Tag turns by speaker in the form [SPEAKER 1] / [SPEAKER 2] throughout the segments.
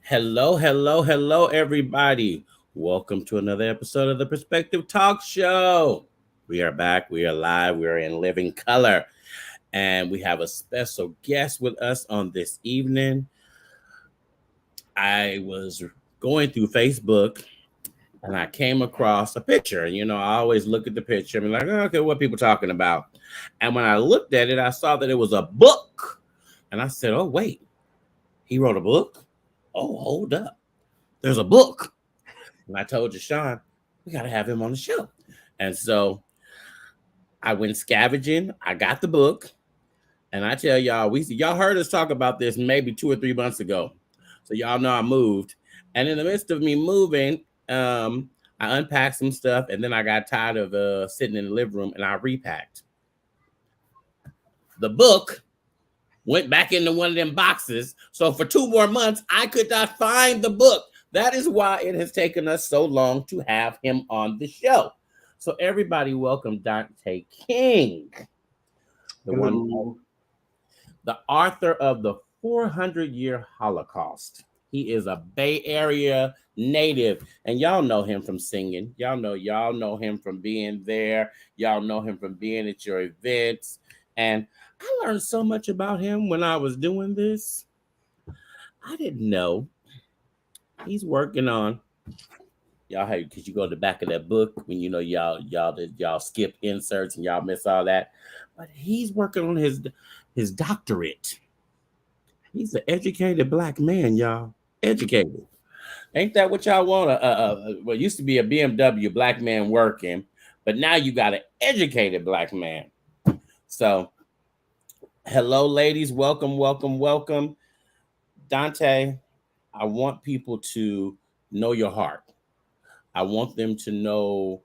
[SPEAKER 1] Hello, everybody. Welcome to another episode of the Perspective Talk Show. We are back. We are live. We are in living color. And we have a special guest with us on this evening. I was going through Facebook and I came across a picture. I always look at the picture and be like, "Oh, okay, what people talking about?" And when I looked at it, I saw that it was a book. And I said, "Oh, wait, he wrote a book? Oh, hold up. There's a book." And I told Deshaun, we got to have him on the show. And so I went scavenging. I got the book. And I tell y'all, y'all heard us talk about this maybe 2 or 3 months ago. So y'all know I moved. And in the midst of me moving, I unpacked some stuff. And then I got tired of sitting in the living room and I repacked. The book went back into one of them boxes. So for 2 more months, I could not find the book. That is why it has taken us so long to have him on the show. So everybody welcome Dante King, the
[SPEAKER 2] Hello.
[SPEAKER 1] the author of the 400-Year Holocaust. He is a Bay Area native, and y'all know him from singing. Y'all know him from being there. Y'all know him from being at your events. And I learned so much about him when I was doing this. I didn't know he's working on y'all have because you go to the back of that book when y'all skip inserts and y'all miss all that. But he's working on his doctorate. He's an educated black man, y'all. Educated. Ain't that what y'all want? Well, it used to be a BMW black man working, but now you got an educated black man. So, hello, ladies. Welcome. Dante, I want people to know your heart. I want them to know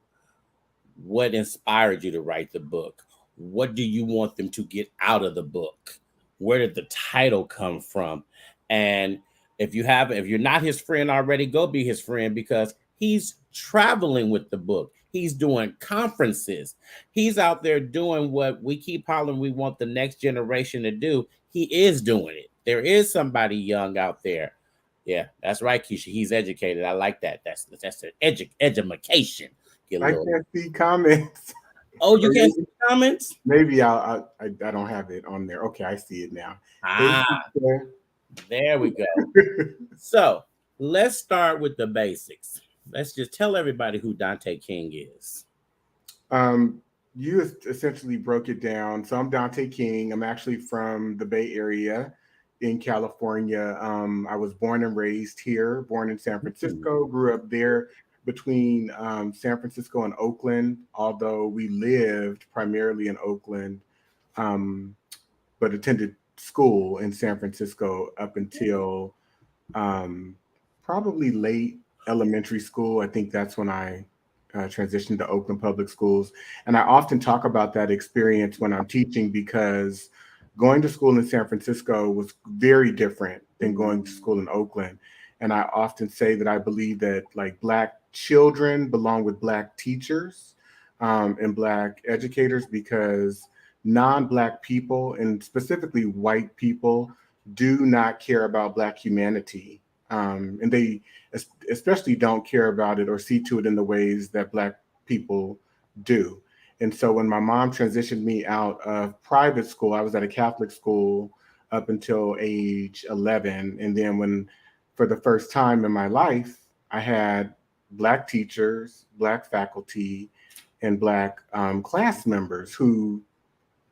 [SPEAKER 1] what inspired you to write the book. What do you want them to get out of the book? Where did the title come from? And if you're not his friend already, go be his friend because he's traveling with the book. He's doing conferences. He's out there doing what we keep hollering we want the next generation to do. He is doing it. There is somebody young out there. Yeah, that's right, Keisha. He's educated. I like that. That's an education.
[SPEAKER 2] I can't see comments.
[SPEAKER 1] Oh, you
[SPEAKER 2] Or
[SPEAKER 1] can't see comments?
[SPEAKER 2] maybe I don't have it on there. Okay, I see it now. Hey,
[SPEAKER 1] Ah,
[SPEAKER 2] sister.
[SPEAKER 1] there we go. So let's start with the basics. Let's just tell everybody who Dante King is.
[SPEAKER 2] um, you essentially broke it down. So I'm Dante King. I'm actually from the Bay Area in California. I was born and raised here, born in San Francisco, grew up there between San Francisco and Oakland, although we lived primarily in Oakland, um, but attended school in San Francisco up until um, probably late elementary school. I think that's when I transitioned to Oakland Public Schools. And I often talk about that experience when I'm teaching because going to school in San Francisco was very different than going to school in Oakland. And I often say that I believe that like Black children belong with Black teachers and Black educators because non-Black people and specifically white people do not care about Black humanity. And they especially don't care about it or see to it in the ways that Black people do. And so when my mom transitioned me out of private school, I was at a Catholic school up until age 11. And then when, for the first time in my life, I had Black teachers, Black faculty, and Black class members who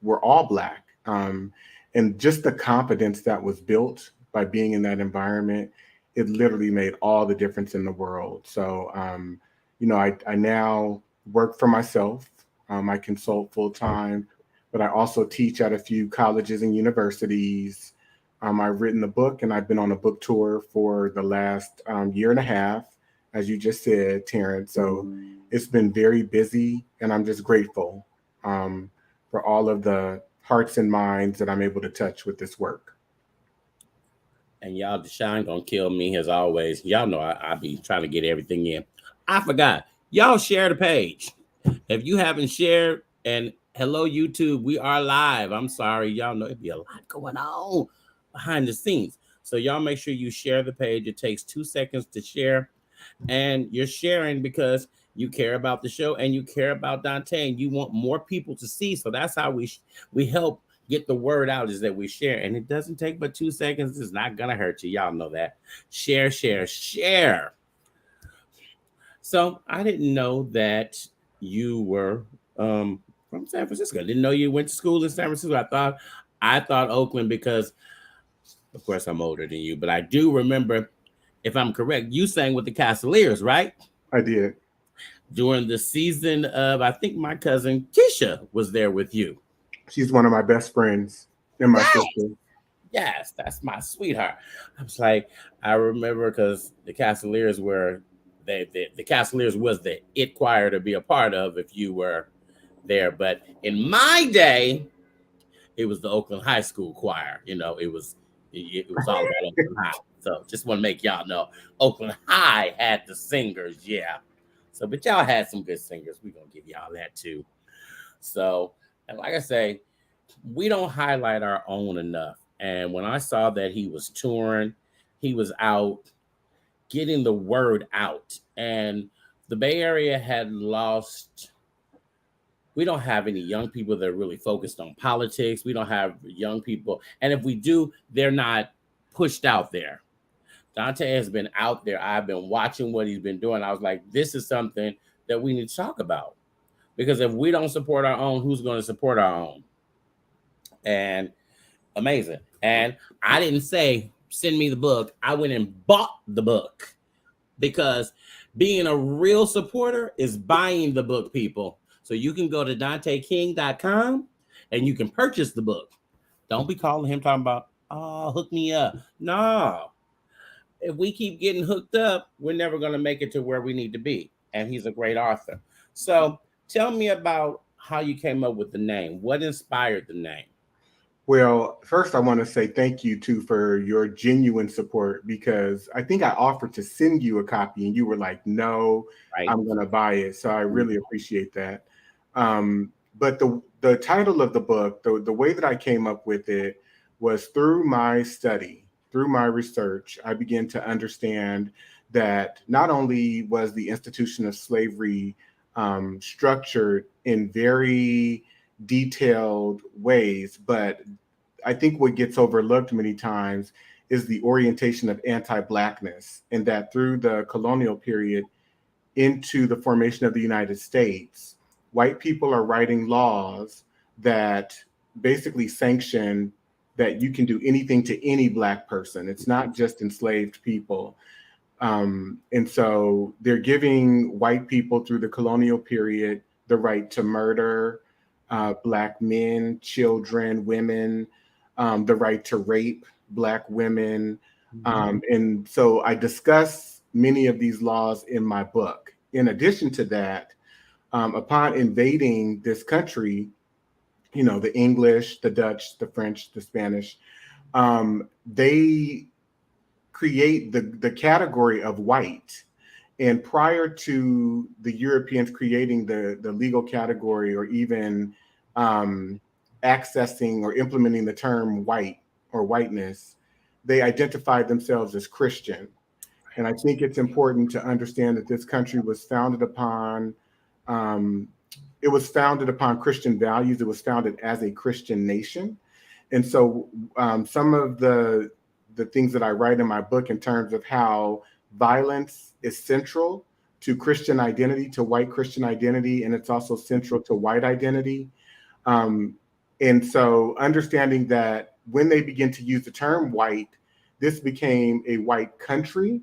[SPEAKER 2] were all Black. And just the confidence that was built by being in that environment, it literally made all the difference in the world. So, I now work for myself. I consult full time, but I also teach at a few colleges and universities. I've written a book and I've been on a book tour for the last year and a half, as you just said, Terrence. So it's been very busy and I'm just grateful for all of the hearts and minds that I'm able to touch with this work.
[SPEAKER 1] And y'all, Deshaun gonna kill me as always. Y'all know I be trying to get everything in. I forgot. Y'all share the page. If you haven't shared, and hello YouTube, we are live. I'm sorry, y'all know it'd be a lot going on behind the scenes. So y'all make sure you share the page. It takes 2 seconds to share, and you're sharing because you care about the show and you care about Dante and you want more people to see. So that's how we help get the word out, is that we share, and it doesn't take but 2 seconds. It's not gonna hurt you. Y'all know that. Share, share, share. So I didn't know that you were from San Francisco. I didn't know you went to school in San Francisco. I thought Oakland because, of course, I'm older than you, but I do remember, if I'm correct, you sang with the Cavaliers, right?
[SPEAKER 2] I did.
[SPEAKER 1] During the season of, I think my cousin Keisha was there with you.
[SPEAKER 2] She's one of my best friends and my
[SPEAKER 1] Yes,
[SPEAKER 2] sister.
[SPEAKER 1] yes, that's my sweetheart. I was like, I remember because the Cavaliers were, the Cavaliers was the it choir to be a part of if you were there. But in my day, it was the Oakland High School choir. It was all about Oakland High. So just want to make y'all know, Oakland High had the singers, yeah. So, but y'all had some good singers. We're gonna give y'all that too. So, and like I say, we don't highlight our own enough. And when I saw that he was touring, he was out getting the word out, and the Bay Area had lost. We don't have any young people that are really focused on politics. We don't have young people, and if we do, they're not pushed out there. Dante has been out there. I've been watching what he's been doing. I was like, this is something that we need to talk about, because if we don't support our own, who's going to support our own? And amazing. And I didn't say send me the book. I went and bought the book, because being a real supporter is buying the book, people. So you can go to DanteKing.com and you can purchase the book. Don't be calling him talking about, oh, hook me up. No. If we keep getting hooked up, we're never going to make it to where we need to be. And he's a great author. So tell me about how you came up with the name. What inspired the name?
[SPEAKER 2] Well, first, I want to say thank you too for your genuine support, because I think I offered to send you a copy and you were like, no,
[SPEAKER 1] Right?
[SPEAKER 2] I'm going to buy it. So I
[SPEAKER 1] Mhm.
[SPEAKER 2] really appreciate that. But the title of the book, the way that I came up with it was through my study, through my research. I began to understand that not only was the institution of slavery structured in very detailed ways, but I think what gets overlooked many times is the orientation of anti-blackness, and that through the colonial period into the formation of the United States, white people are writing laws that basically sanction that you can do anything to any black person. It's not just enslaved people. And so they're giving white people through the colonial period the right to murder black men, children, women, the right to rape black women. And so I discuss many of these laws in my book. In addition to that, upon invading this country, the English, the Dutch, the French, the Spanish, they create the category of white. And prior to the Europeans creating the legal category, or even um, accessing or implementing the term white or whiteness, they identified themselves as Christian. And I think it's important to understand that this country was founded upon um, Christian values. It was founded as a Christian nation. And so some of the things that I write in my book in terms of how violence is central to Christian identity, to white Christian identity, and it's also central to white identity. Um, and so understanding that when they begin to use the term white, this became a white country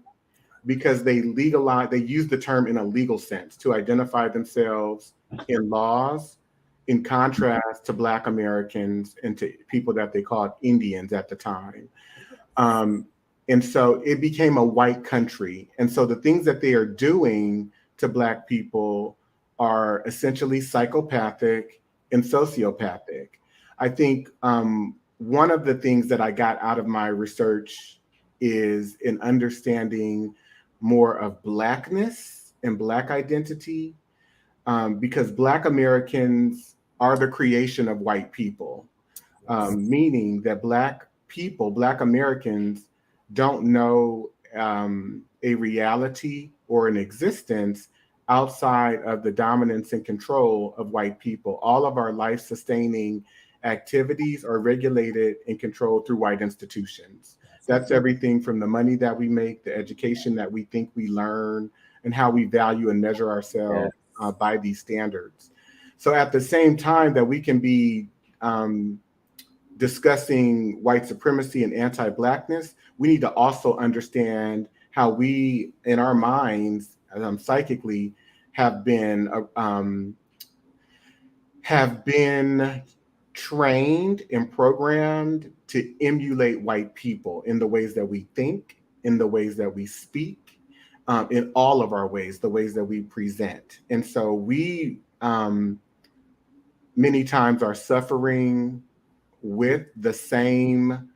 [SPEAKER 2] because they use the term in a legal sense to identify themselves in laws, in contrast to Black Americans and to people that they called Indians at the time. Um, and so it became a white country. And so the things that they are doing to Black people are essentially psychopathic and sociopathic. I think one of the things that I got out of my research is an understanding more of Blackness and Black identity, because Black Americans are the creation of white people,
[SPEAKER 1] Yes.
[SPEAKER 2] meaning that Black people, Black Americans, don't know a reality or an existence outside of the dominance and control of white people. All of our life sustaining activities are regulated and controlled through white institutions.
[SPEAKER 1] That's a
[SPEAKER 2] That's
[SPEAKER 1] fact.
[SPEAKER 2] everything from the money that we make, the education that we think we learn, and how we value and measure
[SPEAKER 1] Yeah.
[SPEAKER 2] ourselves by these standards. So at the same time that we can be discussing white supremacy and anti-blackness, we need to also understand how we, in our minds, psychically, have been have been trained and programmed to emulate white people in the ways that we think, in the ways that we speak, in all of our ways, the ways that we present. And so we many times are suffering with the same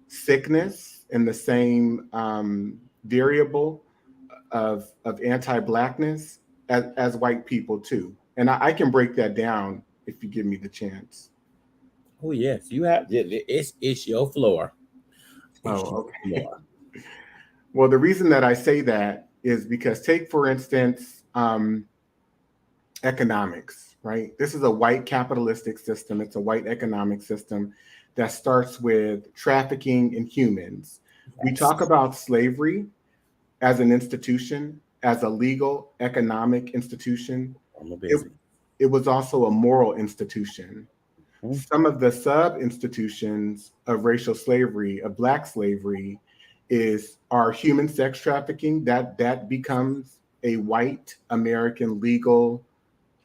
[SPEAKER 2] sickness and the same variable of anti-blackness as white people too. And I can break that down if you give me the chance.
[SPEAKER 1] Oh yes, you have. It's your floor. It's your
[SPEAKER 2] Oh, okay.
[SPEAKER 1] floor.
[SPEAKER 2] Well, the reason that I say that is because take, for instance, economics, right? This is a white capitalistic system. It's a white economic system that starts with trafficking in humans. We
[SPEAKER 1] Yes.
[SPEAKER 2] talk about slavery as an institution, as a legal economic institution.
[SPEAKER 1] I'm a
[SPEAKER 2] It,
[SPEAKER 1] busy.
[SPEAKER 2] it was also a moral institution.
[SPEAKER 1] Hmm.
[SPEAKER 2] Some of the sub institutions of racial slavery, of black slavery, is our human sex trafficking. That becomes a white American legal,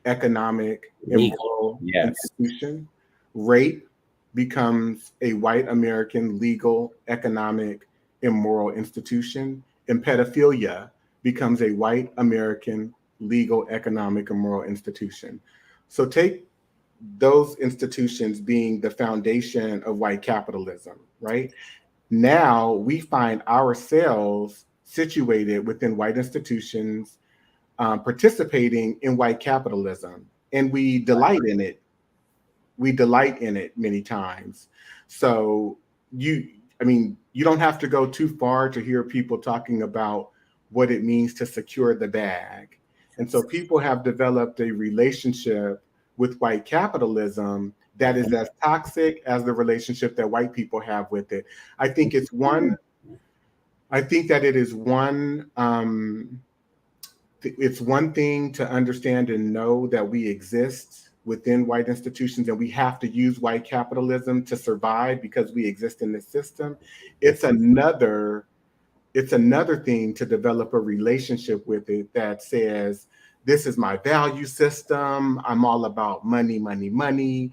[SPEAKER 2] economic, and
[SPEAKER 1] Legal.
[SPEAKER 2] moral
[SPEAKER 1] Yes.
[SPEAKER 2] institution. Rape becomes a white American legal, economic, and moral institution. And pedophilia becomes a white American legal, economic, and moral institution. So take those institutions being the foundation of white capitalism, right? Now we find ourselves situated within white institutions, participating in white capitalism, and we delight in it. We delight in it many times. So you, I mean, you don't have to go too far to hear people talking about what it means to secure the bag. And so people have developed a relationship with white capitalism that is as toxic as the relationship that white people have with it. I think it's one. I think that it is one. It's one thing to understand and know that we exist within white institutions and we have to use white capitalism to survive because we exist in this system. It's
[SPEAKER 1] Yes.
[SPEAKER 2] another it's another thing to develop a relationship with it that says, this is my value system. I'm all about money, money, money,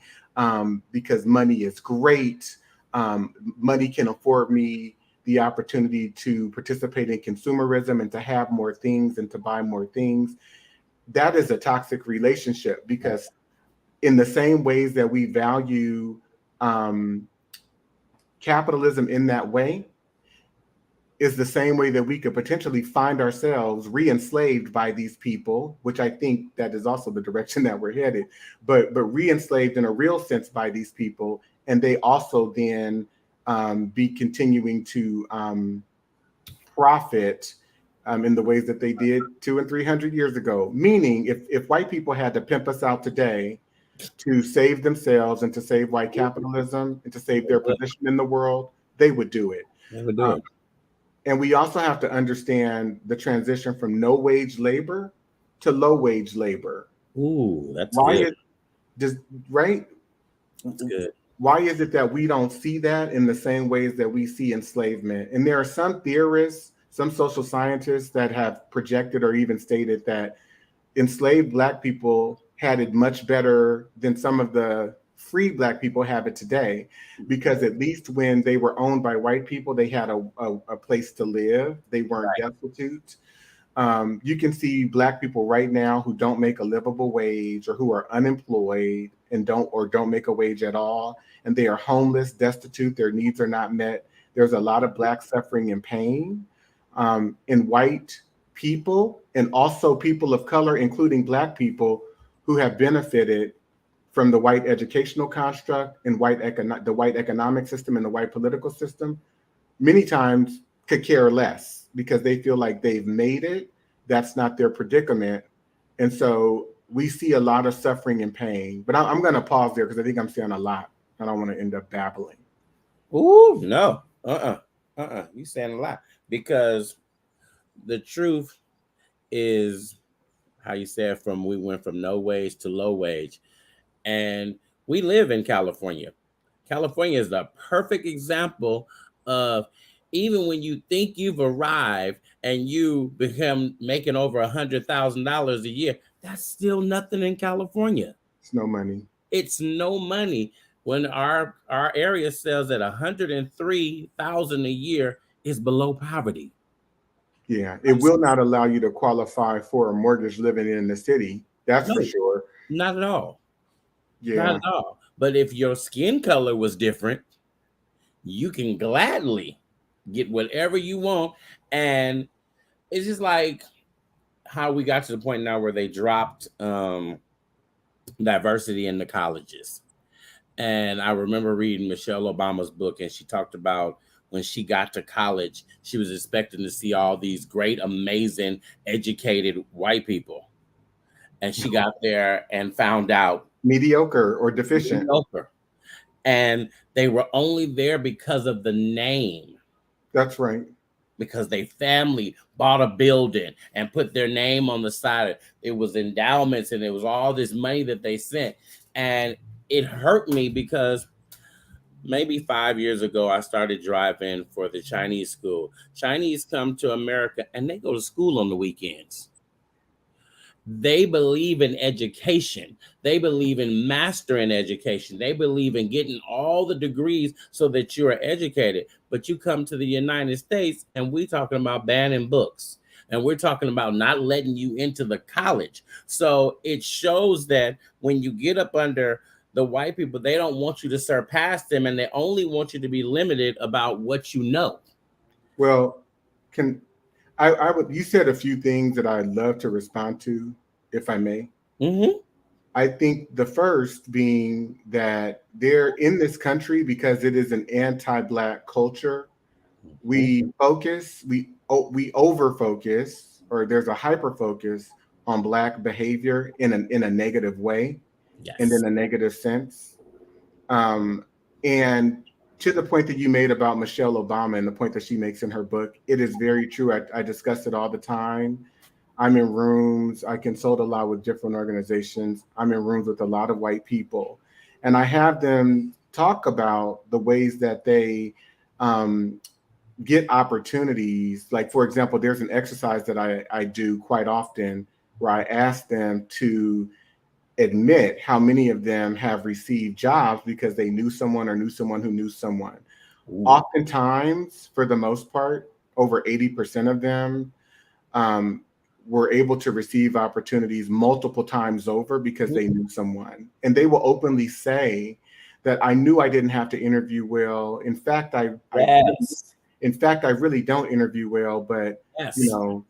[SPEAKER 2] because money is great. Money can afford me the opportunity to participate in consumerism and to have more things and to buy more things. That is a toxic relationship because, in the same ways that we value um, capitalism in that way, is the same way that we could potentially find ourselves re-enslaved by these people, which I think that is also the direction that we're headed, but re-enslaved in a real sense by these people, and they also then be continuing to profit in the ways that they did 200 and 300 years ago. Meaning, if white people had to pimp us out today to save themselves and to save white capitalism and to save their position in the world, they would do it.
[SPEAKER 1] They would do it.
[SPEAKER 2] And we also have to understand the transition from no wage labor to low wage labor.
[SPEAKER 1] Ooh, that's
[SPEAKER 2] Why
[SPEAKER 1] good.
[SPEAKER 2] is just right?
[SPEAKER 1] That's good.
[SPEAKER 2] Why is it that we don't see that in the same ways that we see enslavement? And there are some theorists, some social scientists that have projected or even stated that enslaved black people had it much better than some of the free black people have it today, because at least when they were owned by white people, they had a place to live. They weren't destitute. You can see black people right now who don't make a livable wage or who are unemployed and don't make a wage at all, and they are homeless, destitute. Their needs are not met. There's a lot of black suffering and pain, in white people and also people of color, including black people who have benefited from the white educational construct and the white economic system and the white political system. Many times could care less because they feel like they've made it. That's not their predicament. And so we see a lot of suffering and pain. But I'm going to pause there because I think I'm saying a lot. I don't want to end up babbling.
[SPEAKER 1] Ooh, no. You saying a lot because the truth is how you said from we went from no wage to low wage, and we live in California. California is the perfect example of even when you think you've arrived and you become making over $100,000 a year, that's still nothing in California.
[SPEAKER 2] It's no money.
[SPEAKER 1] It's no money when our area sells at 103,000 a year is below poverty.
[SPEAKER 2] Yeah, it will not allow you to qualify for a mortgage living in the city. That's for
[SPEAKER 1] No,
[SPEAKER 2] sure.
[SPEAKER 1] not at all. Not
[SPEAKER 2] Yeah.
[SPEAKER 1] at all. But if your skin color was different, you can gladly get whatever you want. And it's just like how we got to the point now where they dropped diversity in the colleges. And I remember reading Michelle Obama's book, and she talked about when she got to college, she was expecting to see all these great, amazing, educated white people. And she got there and found out
[SPEAKER 2] Mediocre or deficient.
[SPEAKER 1] mediocre. And they were only there because of the name,
[SPEAKER 2] That's right.
[SPEAKER 1] because they family bought a building and put their name on the side. It was endowments and it was all this money that they sent. And it hurt me because maybe 5 years ago, I started driving for the Chinese school. Chinese come to America and they go to school on the weekends. They believe in education. They believe in mastering education. They believe in getting all the degrees so that you are educated. But you come to the United States and we're talking about banning books. And we're talking about not letting you into the college. So it shows that when you get up under the white people, they don't want you to surpass them and they only want you to be limited about what you know.
[SPEAKER 2] Well, can I would you said a few things that I'd love to respond to, if I may.
[SPEAKER 1] Mm-hmm.
[SPEAKER 2] I think the first being that they're in this country because it is an anti-black culture. We focus, we over focus, or there's a hyper focus on black behavior in a negative way and
[SPEAKER 1] Yes.
[SPEAKER 2] in a negative sense. Um, and to the point that you made about Michelle Obama and the point that she makes in her book, it is very true. I discuss it all the time. I'm in rooms, I consult a lot with different organizations. I'm in rooms with a lot of white people. And I have them talk about the ways that they um, get opportunities. Like, for example, there's an exercise that I do quite often where I ask them to admit how many of them have received jobs because they knew someone or knew someone who knew someone.
[SPEAKER 1] Ooh.
[SPEAKER 2] Oftentimes, for the most part, over 80% of them um, were able to receive opportunities multiple times over because they knew someone. And they will openly say that I knew I didn't have to interview well.
[SPEAKER 1] Yes.
[SPEAKER 2] In fact, I really don't interview well, but
[SPEAKER 1] Yes.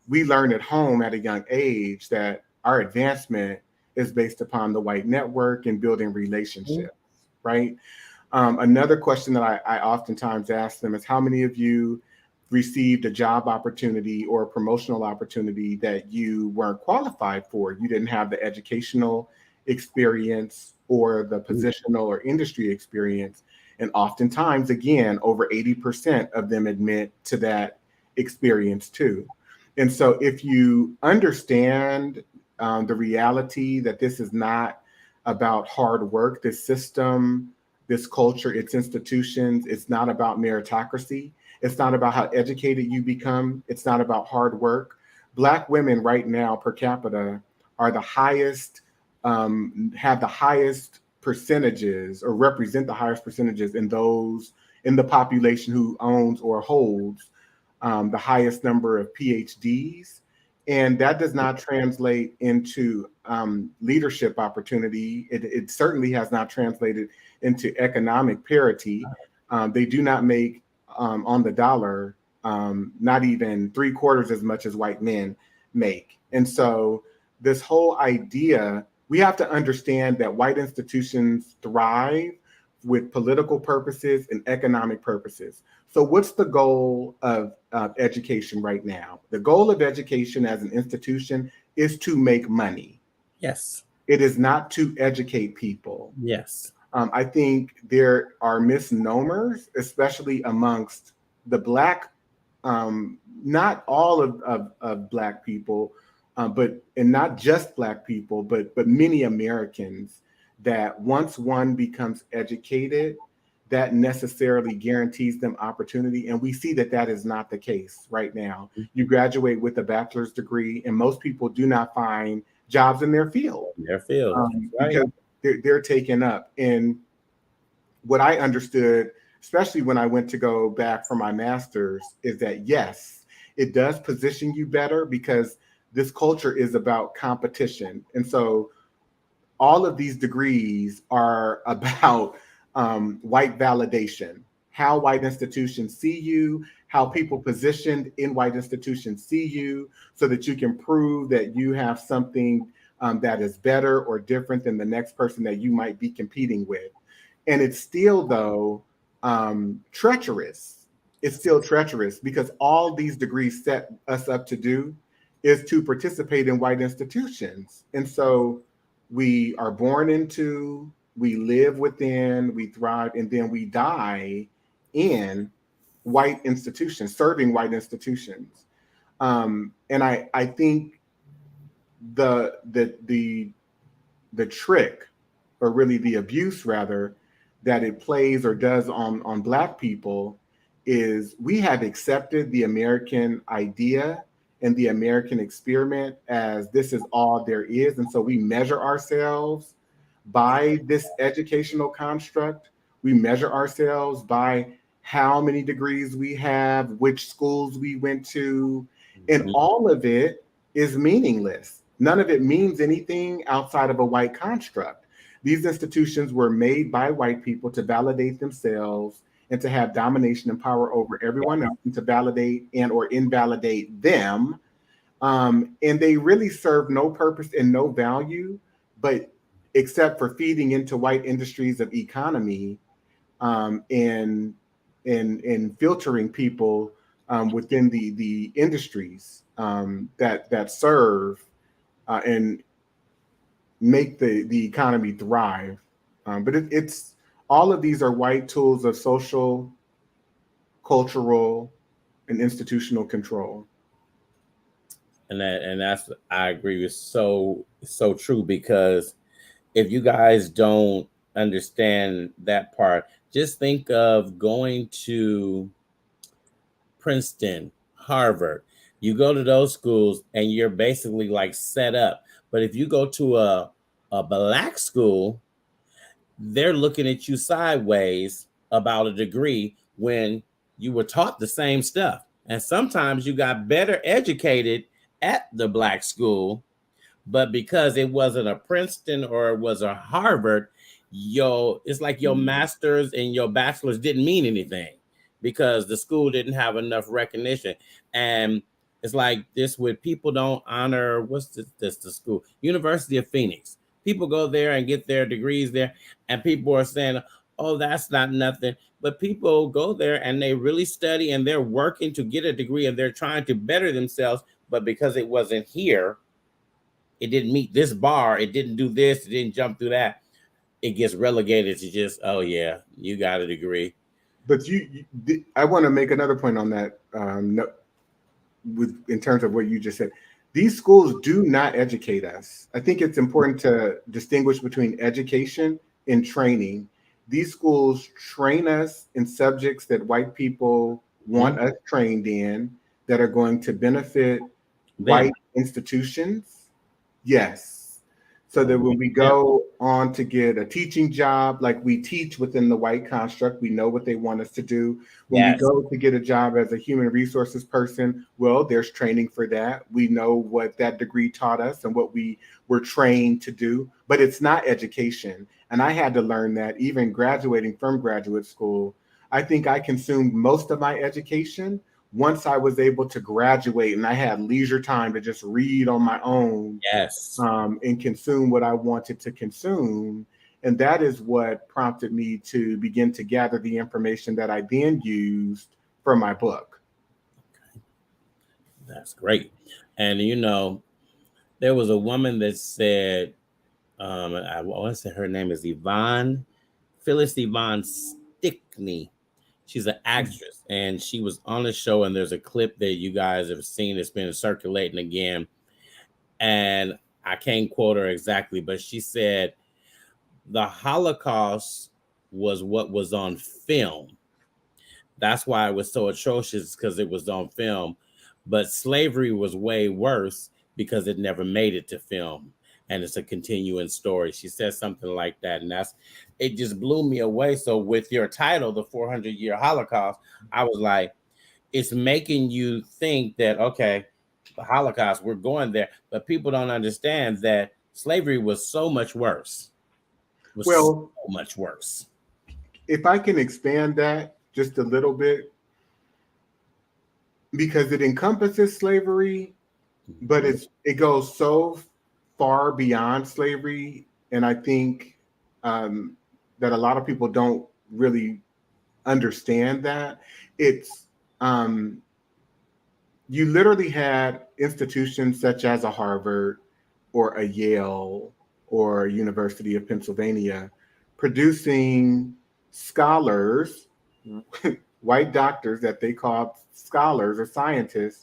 [SPEAKER 2] we learn at home at a young age that our advancement is based upon the white network and building relationships, right? Another question that I oftentimes ask them is how many of you received a job opportunity or a promotional opportunity that you weren't qualified for? You didn't have the educational experience or the positional or industry experience. And oftentimes, again, over 80% of them admit to that experience too. And so, if you understand the reality that this is not about hard work, this system, this culture, its institutions, it's not about meritocracy. It's not about how educated you become. It's not about hard work. Black women right now per capita are the highest, have the highest percentages or represent the highest percentages in those in the population who owns or holds the highest number of PhDs. And that does not translate into leadership opportunity. It certainly has not translated into economic parity. They do not make on the dollar, not even three quarters as much as white men make. And so, this whole idea, we have to understand that white institutions thrive with political purposes and economic purposes. So, what's the goal of education right now? The goal of education as an institution is to make money.
[SPEAKER 1] Yes.
[SPEAKER 2] It is not to educate people.
[SPEAKER 1] Yes.
[SPEAKER 2] I think there are misnomers, especially amongst the Black, not all of Black people, but and not just Black people, but many Americans, that once one becomes educated, that necessarily guarantees them opportunity. And we see that that is not the case right now. You graduate with a bachelor's degree, and most people do not find jobs in their field,
[SPEAKER 1] Their field. That's right.
[SPEAKER 2] because they're taken up. And what I understood, especially when I went to go back for my master's, is that yes, it does position you better because this culture is about competition. And so all of these degrees are about white validation, how white institutions see you, how people positioned in white institutions see you, so that you can prove that you have something that is better or different than the next person that you might be competing with. And it's still, though, treacherous. It's still treacherous because all these degrees set us up to do is to participate in white institutions. And so we are born into, we live within, we thrive, and then we die in white institutions, serving white institutions. And I think the the trick, or really the abuse rather, that it plays or does on Black people is we have accepted the American idea and the American experiment as this is all there is. And so we measure ourselves by this educational construct. We measure ourselves by how many degrees we have, which schools we went to, and
[SPEAKER 1] Mhm.
[SPEAKER 2] all of it is meaningless. None of it means anything outside of a white construct. These institutions were made by white people to validate themselves and to have domination and power over everyone else, and to validate and or invalidate them. And they really serve no purpose and no value, but except for feeding into white industries of economy, and and filtering people within the industries that serve and make the economy thrive. But it's all of these are white tools of social, cultural, and institutional control.
[SPEAKER 1] And that's I agree with, so true, because if you guys don't understand that part, just think of going to Princeton, Harvard. You go to those schools and you're basically like set up. But if you go to a black school, they're looking at you sideways about a degree when you were taught the same stuff. And sometimes you got better educated at the black school, but because it wasn't a Princeton or it was a Harvard, it's like your master's and your bachelor's didn't mean anything because the school didn't have enough recognition. And it's like this with people don't honor, what's this the school? University of Phoenix. People go there and get their degrees there, and people are saying, oh, that's not nothing. But people go there and they really study and they're working to get a degree and they're trying to better themselves. But because it wasn't here, it didn't meet this bar, it didn't do this, it didn't jump through that, it gets relegated to just, oh yeah, you got a degree.
[SPEAKER 2] But I want to make another point on that. No, with in terms of what you just said, these schools do not educate us. I think it's important to distinguish between education and training. These schools train us in subjects that white people
[SPEAKER 1] Mhm.
[SPEAKER 2] want us trained in, that are going to benefit
[SPEAKER 1] Them.
[SPEAKER 2] white institutions. Yes. So that
[SPEAKER 1] Mhm.
[SPEAKER 2] when we
[SPEAKER 1] Them.
[SPEAKER 2] go on to get a teaching job, like we teach within the white construct, we know what they want us to do. When we
[SPEAKER 1] Yes.
[SPEAKER 2] go to get a job as a human resources person, well, there's training for that. We know what that degree taught us and what we were trained to do, but it's not education. And I had to learn that even graduating from graduate school. I think I consumed most of my education once I was able to graduate and I had leisure time to just read on my own,
[SPEAKER 1] Yes.
[SPEAKER 2] and consume what I wanted to consume. And that is what prompted me to begin to gather the information that I then used from my book.
[SPEAKER 1] That's great. And there was a woman that said, I want to say her name is Phyllis Yvonne Stickney. She's an actress, and she was on the show. And there's a clip that you guys have seen. It's been circulating again, and I can't quote her exactly, but she said the Holocaust was what was on film. That's why it was so atrocious, because it was on film. But slavery was way worse because it never made it to film. And it's a continuing story. She said something like that. And it just blew me away. So with your title, The 400-Year Holocaust, I was like, it's making you think that, okay, the Holocaust, we're going there. But people don't understand that slavery was so much worse. It was so
[SPEAKER 2] Well,
[SPEAKER 1] much worse.
[SPEAKER 2] if I can expand that just a little bit, because it encompasses slavery, but it goes so far beyond slavery, and I think um, that a lot of people don't really understand that. It's um, you literally had institutions such as a Harvard or a Yale or University of Pennsylvania producing scholars, white doctors that they called scholars or scientists,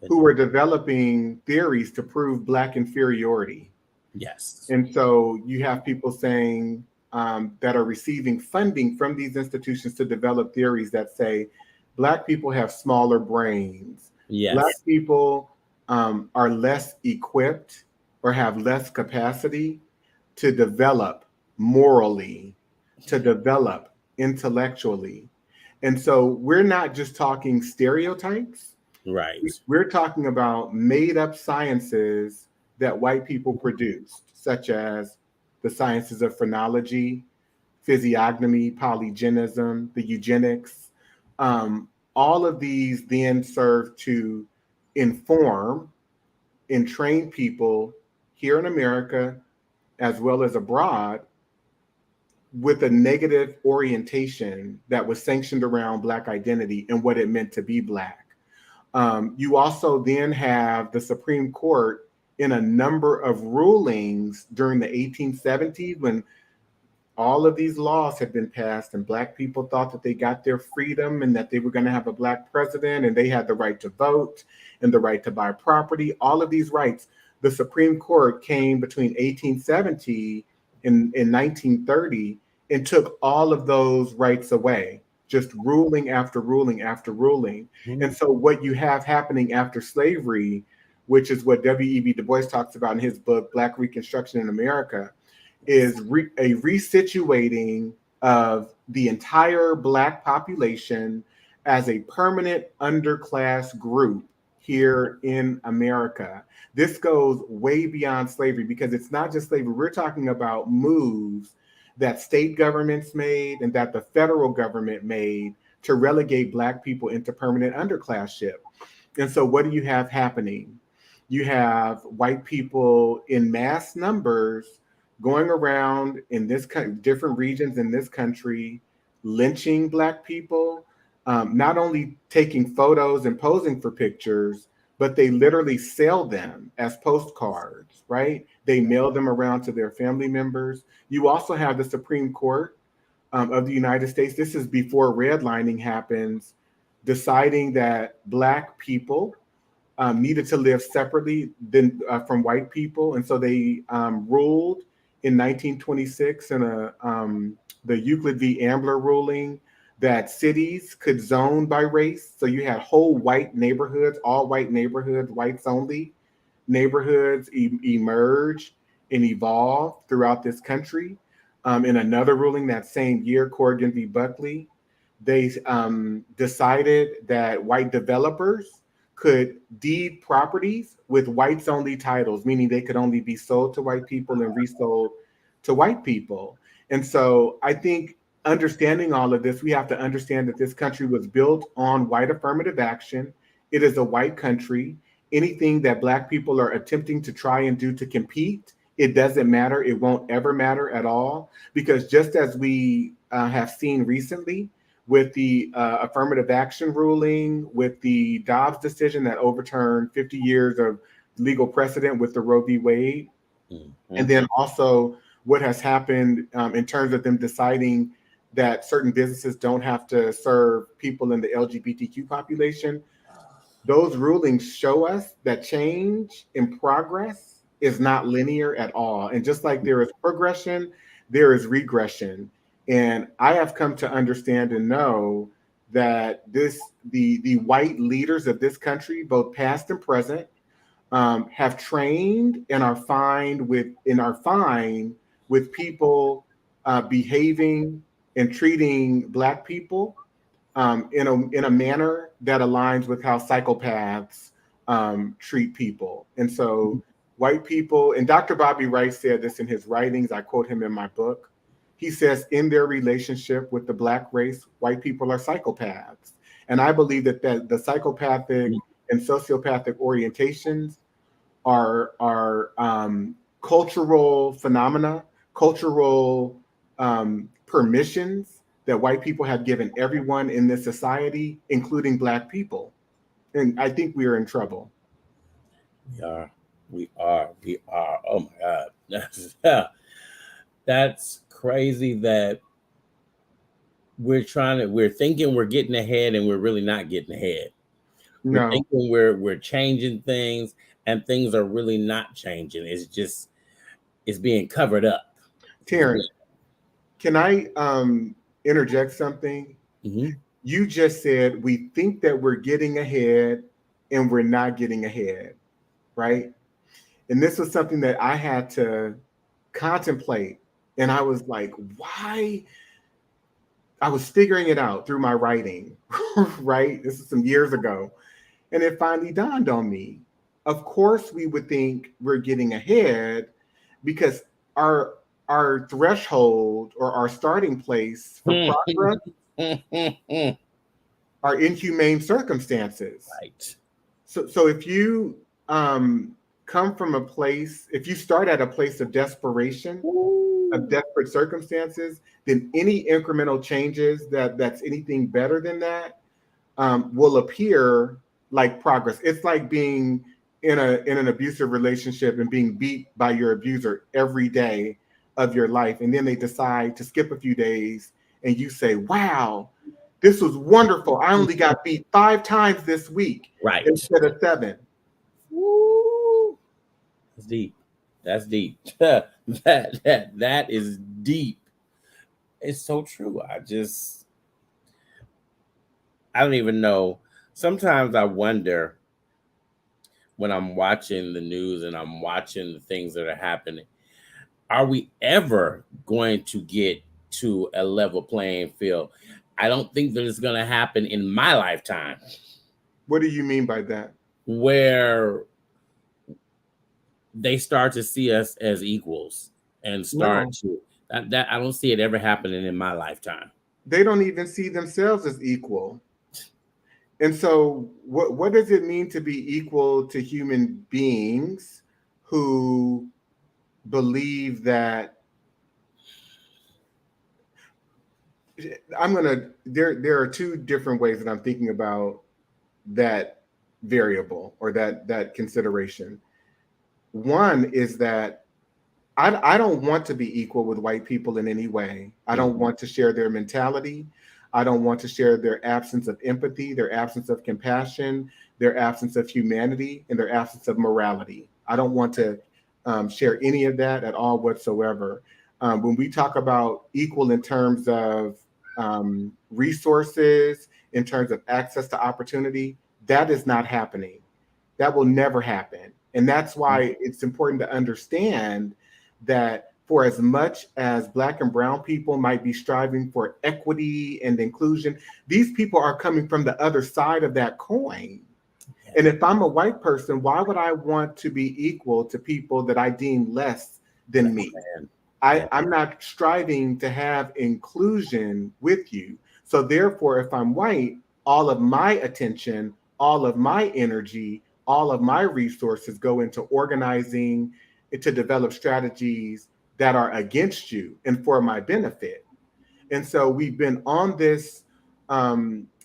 [SPEAKER 2] who were developing theories to prove Black inferiority.
[SPEAKER 1] Yes.
[SPEAKER 2] And so you have people saying that are receiving funding from these institutions to develop theories that say Black people have smaller brains. Black
[SPEAKER 1] Yes.
[SPEAKER 2] people are less equipped or have less capacity to develop morally, to develop intellectually. And so we're not just talking stereotypes,
[SPEAKER 1] Right.
[SPEAKER 2] we're talking about made up sciences that white people produced, such as the sciences of phrenology, physiognomy, polygenism, the eugenics. Um, all of these then serve to inform and train people here in America as well as abroad with a negative orientation that was sanctioned around Black identity and what it meant to be Black. You also then have the Supreme Court in a number of rulings during the 1870s when all of these laws had been passed and Black people thought that they got their freedom and that they were going to have a Black president and they had the right to vote and the right to buy property, all of these rights. The Supreme Court came between 1870 and 1930 and took all of those rights away, just ruling after ruling after ruling. And so what you have happening after slavery, which is what W.E.B. Du Bois talks about in his book, Black Reconstruction in America, is a resituating of the entire Black population as a permanent underclass group here in America. This goes way beyond slavery because it's not just slavery. We're talking about moves that state governments made and that the federal government made to relegate Black people into permanent underclassship. And so, what do you have happening? You have white people in mass numbers going around in this different regions in this country, lynching Black people, not only taking photos and posing for pictures, but they literally sell them as postcards, right? They mail them around to their family members. You also have the Supreme Court of the United States. This is before redlining happens, deciding that Black people needed to live separately than from white people, and so they ruled in 1926 in the Euclid v. Ambler ruling that cities could zone by race. So you had whole white neighborhoods, all white neighborhoods, whites only neighborhoods emerge and evolve throughout this country. In another ruling that same year, Corrigan v. Buckley, they decided that white developers could deed properties with whites only titles, meaning they could only be sold to white people and resold to white people. And so I think understanding all of this, we have to understand that this country was built on white affirmative action. It is a white country. Anything that Black people are attempting to try and do to compete, it doesn't matter. It won't ever matter at all. Because just as we have seen recently with the affirmative action ruling, with the Dobbs decision that overturned 50 years of legal precedent with the Roe v. Wade, and
[SPEAKER 1] Mhm.
[SPEAKER 2] then also what has happened in terms of them deciding that certain businesses don't have to serve people in the LGBTQ population. Those rulings show us that change in progress is not linear at all. And just like there is progression, there is regression. And I have come to understand and know that the white leaders of this country, both past and present, have trained and are fine with people behaving and treating Black people in a manner that aligns with how psychopaths treat people. And so, white people, and Dr. Bobby Rice said this in his writings. I quote him in my book. He says, in their relationship with the Black race, white people are psychopaths. And I believe that the psychopathic and sociopathic orientations are cultural phenomena, cultural permissions that white people have given everyone in this society, including Black people. And I think we are in trouble.
[SPEAKER 1] We are. We are. We are. Oh my God. That's crazy that we're thinking we're getting ahead and we're really not getting ahead. We're
[SPEAKER 2] No,
[SPEAKER 1] thinking we're changing things and things are really not changing. It's being covered up.
[SPEAKER 2] Terrence, can I interject something?
[SPEAKER 1] Mm-hmm.
[SPEAKER 2] You just said we think that we're getting ahead and we're not getting ahead, right? And this was something that I had to contemplate. And I was like, why? I was figuring it out through my writing, right? This is some years ago. And it finally dawned on me. Of course, we would think we're getting ahead because our our threshold or our starting place for progress are inhumane circumstances.
[SPEAKER 1] Right.
[SPEAKER 2] So if you come from a place, if you start at a place of desperation, of
[SPEAKER 1] Ooh.
[SPEAKER 2] desperate circumstances, then any incremental changes that's anything better than that will appear like progress. It's like being in an abusive relationship and being beat by your abuser every day of your life, and then they decide to skip a few days, and you say, "Wow, this was wonderful. I only got beat 5 times this week
[SPEAKER 1] Right.
[SPEAKER 2] instead of 7."
[SPEAKER 1] Woo. That's deep. That's deep. That is deep. It's so true. I don't even know. Sometimes I wonder when I'm watching the news and I'm watching the things that are happening, are we ever going to get to a level playing field? I don't think that it's going to happen in my lifetime
[SPEAKER 2] What do you mean by that?
[SPEAKER 1] where they start to see us as equals and start
[SPEAKER 2] No,
[SPEAKER 1] to that I don't see it ever happening in my lifetime.
[SPEAKER 2] they don't even see themselves as equal. And so, what does it mean to be equal to human beings who believe that there are two different ways that I'm thinking about that variable or that consideration. One is that I don't want to be equal with white people in any way. I don't
[SPEAKER 1] Mhm.
[SPEAKER 2] want to share their mentality. I don't want to share their absence of empathy, their absence of compassion, their absence of humanity, and their absence of morality. I don't want to share any of that at all whatsoever. When we talk about equal in terms of resources, in terms of access to opportunity, that is not happening. That will never happen. And that's why it's important to understand that for as much as Black and Brown people might be striving for equity and inclusion, these people are coming from the other side of that coin.
[SPEAKER 1] Yeah.
[SPEAKER 2] And if I'm a white person, why would I want to be equal to people that I deem less than me?
[SPEAKER 1] Man. Yeah.
[SPEAKER 2] I'm not striving to have inclusion with you. So therefore, if I'm white, all of my attention, all of my energy, all of my resources go into organizing to develop strategies that are against you and for my benefit. And so we've been on this.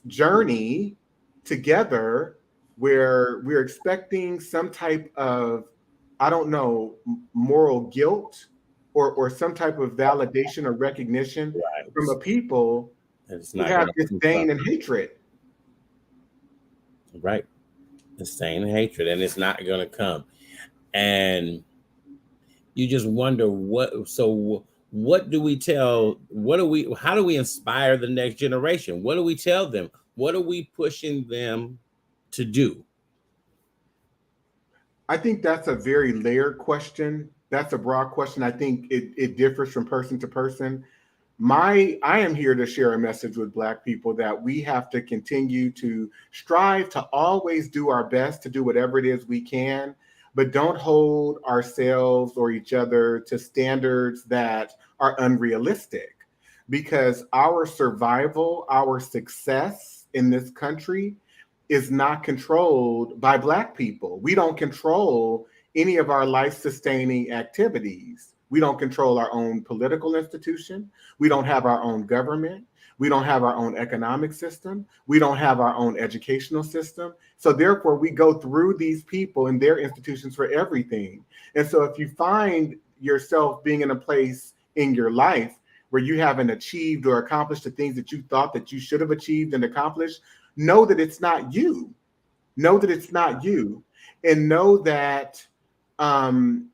[SPEAKER 2] journey together where we're expecting some type of, I don't know, moral guilt or some type of validation or recognition from a
[SPEAKER 1] Right.
[SPEAKER 2] people
[SPEAKER 1] It's
[SPEAKER 2] who
[SPEAKER 1] not
[SPEAKER 2] have
[SPEAKER 1] gonna come.
[SPEAKER 2] disdain and hatred.
[SPEAKER 1] Right. Disdain and hatred, and it's not gonna come. And you just wonder what do we tell, what do we, how do we inspire the next generation? What do we tell them? What are we pushing them to do?
[SPEAKER 2] I think that's a very layered question. That's a broad question. I think it differs from person to person. I am here to share a message with Black people that we have to continue to strive to always do our best to do whatever it is we can, but don't hold ourselves or each other to standards that are unrealistic, because our survival, our success in this country is not controlled by Black people. We don't control any of our life sustaining activities. We don't control our own political institution. We don't have our own government. We don't have our own economic system. We don't have our own educational system. So, therefore, we go through these people and their institutions for everything. And so, if you find yourself being in a place in your life where you haven't achieved or accomplished the things that you thought that you should have achieved and accomplished, know that it's not you. Know that it's not you. And know that um,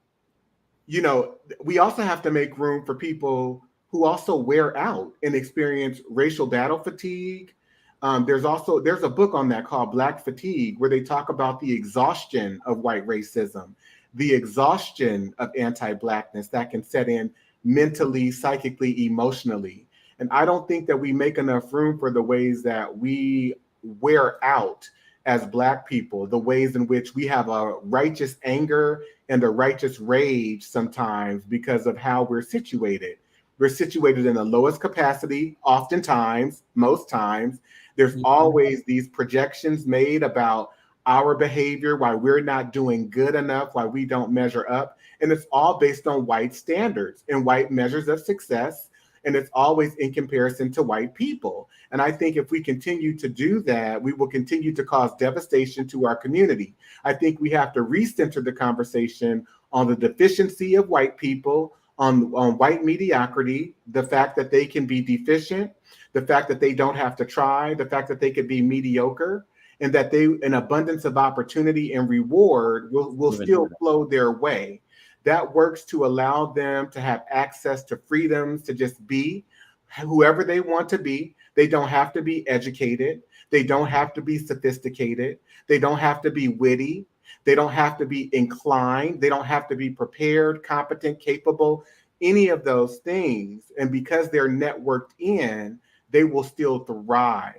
[SPEAKER 2] we also have to make room for people who also wear out and experience racial battle fatigue. There's a book on that called Black Fatigue, where they talk about the exhaustion of white racism, the exhaustion of anti-Blackness that can set in mentally, psychically, emotionally. And I don't think that we make enough room for the ways that we wear out as Black people, the ways in which we have a righteous anger and a righteous rage sometimes because of how we're situated. We're situated in the lowest capacity, oftentimes, most times. There's always these projections made about our behavior, why we're not doing good enough, why we don't measure up. And it's all based on white standards and white measures of success. And it's always in comparison to white people. And I think if we continue to do that, we will continue to cause devastation to our community. I think we have to recenter the conversation on the deficiency of white people, on white mediocrity, the fact that they can be deficient, the fact that they don't have to try, the fact that they could be mediocre, and that an abundance of opportunity and reward will still flow their way. That works to allow them to have access to freedoms to just be whoever they want to be. They don't have to be educated. They don't have to be sophisticated. They don't have to be witty. They don't have to be inclined. They don't have to be prepared, competent, capable, any of those things. And because they're networked in, they will still thrive.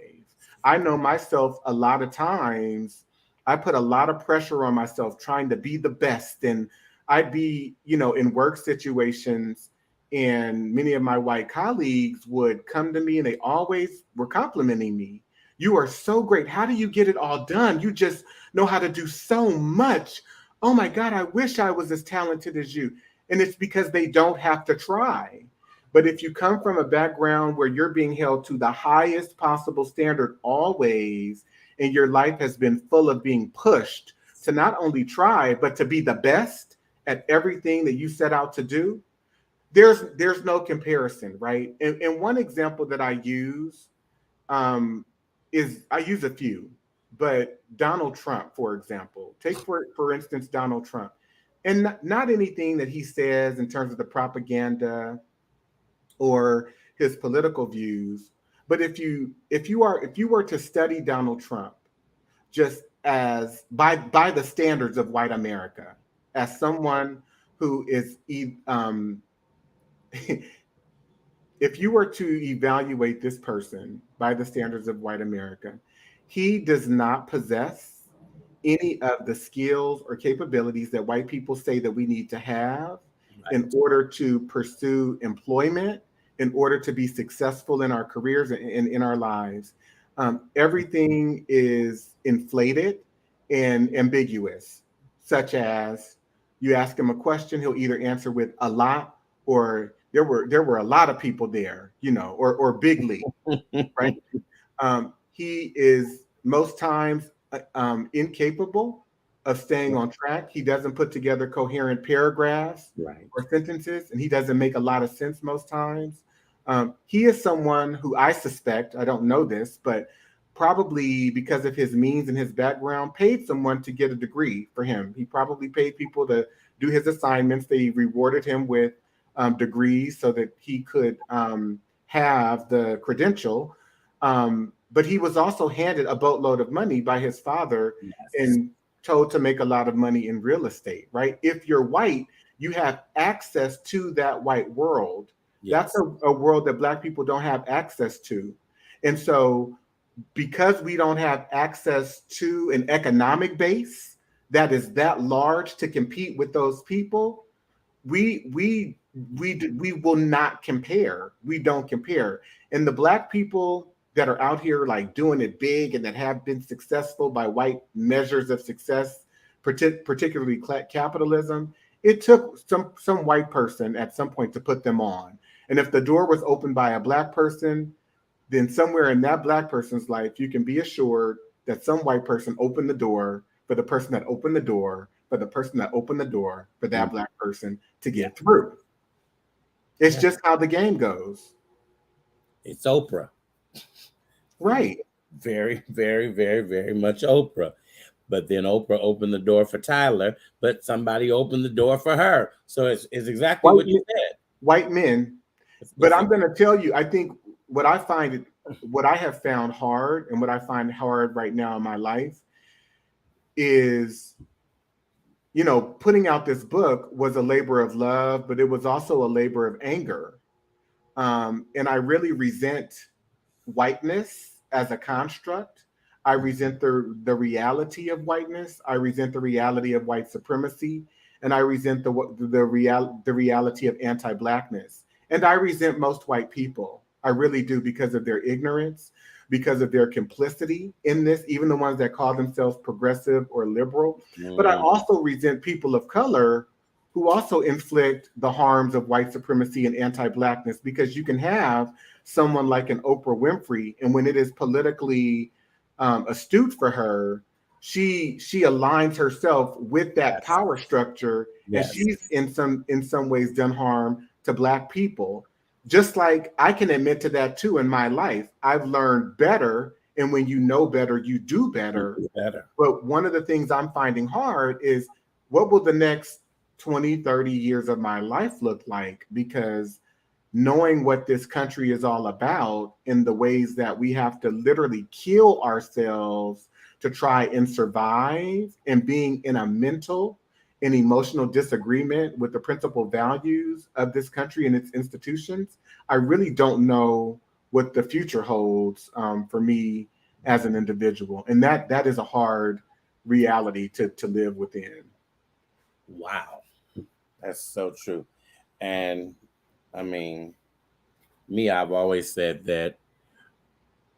[SPEAKER 2] I know myself, a lot of times, I put a lot of pressure on myself trying to be the best. And I'd be, in work situations, and many of my white colleagues would come to me and they always were complimenting me. You are so great. How do you get it all done? You just know how to do so much. Oh my God, I wish I was as talented as you. And it's because they don't have to try. But if you come from a background where you're being held to the highest possible standard always, and your life has been full of being pushed to not only try, but to be the best at everything that you set out to do, there's no comparison, right? And one example that I use um, is, I use a few, but Donald Trump, for example, take for instance Donald Trump, and not anything that he says in terms of the propaganda or his political views, but if you were to study Donald Trump just as by the standards of white America, as someone who is if you were to evaluate this person by the standards of white America, he does not possess any of the skills or capabilities that white people say that we need to have in
[SPEAKER 1] Right.
[SPEAKER 2] order to pursue employment, in order to be successful in our careers and in our lives. Everything is inflated and ambiguous, such as you ask him a question, he'll either answer with a lot, or there were a lot of people there, or bigly, right? He is most times incapable of staying on track. He doesn't put together coherent paragraphs
[SPEAKER 1] Right.
[SPEAKER 2] or sentences, and he doesn't make a lot of sense most times. He is someone who I suspect, I don't know this, but probably because of his means and his background, paid someone to get a degree for him. He probably paid people to do his assignments. They rewarded him with degrees so that he could have the credential. But he was also handed a boatload of money by his father
[SPEAKER 1] Yes.
[SPEAKER 2] and told to make a lot of money in real estate, right? If you're white, you have access to that white world. That's
[SPEAKER 1] Yes.
[SPEAKER 2] a world that Black people don't have access to. And so, because we don't have access to an economic base that is that large to compete with those people, we will not compare. We don't compare. And the Black people that are out here like doing it big and that have been successful by white measures of success, particularly capitalism, it took some white person at some point to put them on. And if the door was opened by a Black person, then somewhere in that Black person's life, you can be assured that some white person opened the door for the person that opened the door for the person that opened the door for that
[SPEAKER 1] Mhm.
[SPEAKER 2] Black person to
[SPEAKER 1] Yeah.
[SPEAKER 2] get through. It's
[SPEAKER 1] Yeah.
[SPEAKER 2] just how the game goes.
[SPEAKER 1] It's Oprah.
[SPEAKER 2] Right.
[SPEAKER 1] Very, very, very, very much Oprah. But then Oprah opened the door for Tyler, but somebody opened the door for her. So it's exactly
[SPEAKER 2] White
[SPEAKER 1] what you
[SPEAKER 2] men,
[SPEAKER 1] said.
[SPEAKER 2] white men. But I'm
[SPEAKER 1] Listen,
[SPEAKER 2] going to tell you, I think what I find, what I have found hard and what I find hard right now in my life is, putting out this book was a labor of love, but it was also a labor of anger. And I really resent whiteness as a construct. I resent the reality of whiteness. I resent the reality of white supremacy, and I resent the reality of anti-blackness. And I resent most white people. I really do, because of their ignorance, because of their complicity in this. Even the ones that call themselves progressive or liberal. But I
[SPEAKER 1] mm,
[SPEAKER 2] also resent people of color who also inflict the harms of white supremacy and anti-blackness, because you can have someone like an Oprah Winfrey, and when it is politically astute for her, she aligns herself with that
[SPEAKER 1] yes,
[SPEAKER 2] power structure, and
[SPEAKER 1] yes,
[SPEAKER 2] she's in some ways done harm to Black people. Just like I can admit to that too in my life. I've learned better, and when you know better, you do
[SPEAKER 1] you
[SPEAKER 2] better.
[SPEAKER 1] do better.
[SPEAKER 2] But one of the things I'm finding hard is, what will the next 20, 30 years of my life look like? Because knowing what this country is all about, in the ways that we have to literally kill ourselves to try and survive, and being in a mental and emotional disagreement with the principal values of this country and its institutions, I really don't know what the future holds for me as an individual. And that is a hard reality to live within.
[SPEAKER 1] Wow, that's so true. And I mean, me, I've always said that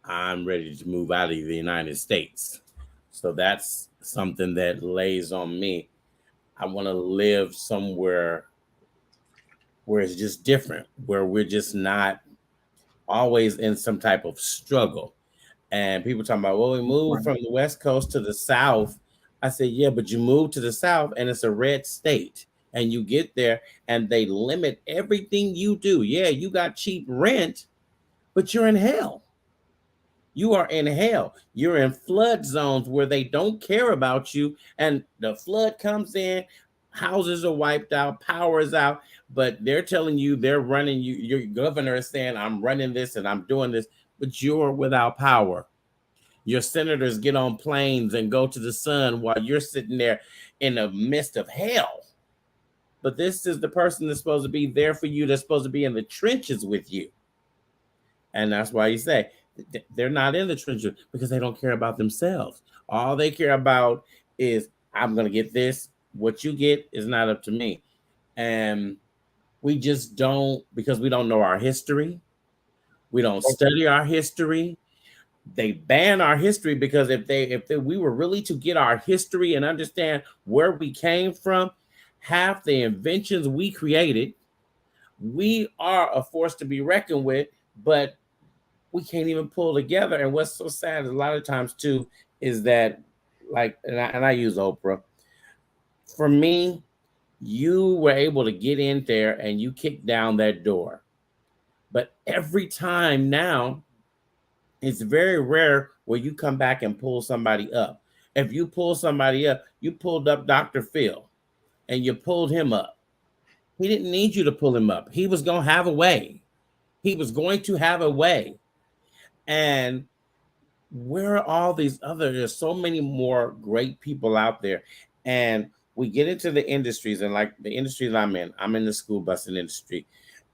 [SPEAKER 1] I'm ready to move out of the United States. So that's something that lays on me. I want to live somewhere where it's just different, where we're just not always in some type of struggle. And people talking about, well, we moved
[SPEAKER 2] Right.
[SPEAKER 1] from the West Coast to the South. I said, yeah, but you moved to the South and it's a red state. And you get there and they limit everything you do. Yeah, you got cheap rent, but you're in hell. You are in hell. You're in flood zones where they don't care about you. And the flood comes in, houses are wiped out, power is out, but they're telling you they're running you. Your governor is saying, I'm running this and I'm doing this, but you're without power. Your senators get on planes and go to the sun while you're sitting there in the midst of hell. But this is the person that's supposed to be there for you, that's supposed to be in the trenches with you. And that's why you say they're not in the trenches because they don't care about themselves. All they care about is, I'm going to get this. What you get is not up to me. And we just don't, because we don't know our history. We don't study our history. They ban our history because if we were really to get our history and understand where we came from, half the inventions we created, we are a force to be reckoned with. But we can't even pull together. And what's so sad is a lot of times too is that, like, and I use Oprah. For me, you were able to get in there and you kick down that door. But every time now, it's very rare where you come back and pull somebody up. If you pull somebody up, you pulled up Dr. Phil and you pulled him up. He didn't need you to pull him up. He was going to have a way. He was going to have a way. And where are all these other, there's so many more great people out there. And we get into the industries, and like the industries I'm in the school busing industry.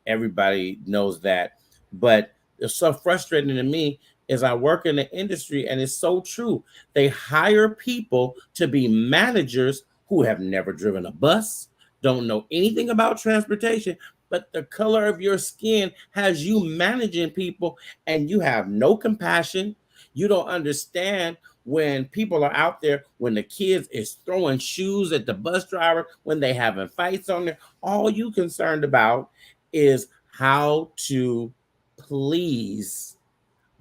[SPEAKER 1] Everybody knows that. But it's so frustrating to me is I work in the industry, and it's so true. They hire people to be managers who have never driven a bus, don't know anything about transportation, but the color of your skin has you managing people, and you have no compassion. You don't understand when people are out there, when the kids is throwing shoes at the bus driver, when they having fights on there. All you concerned about is how to please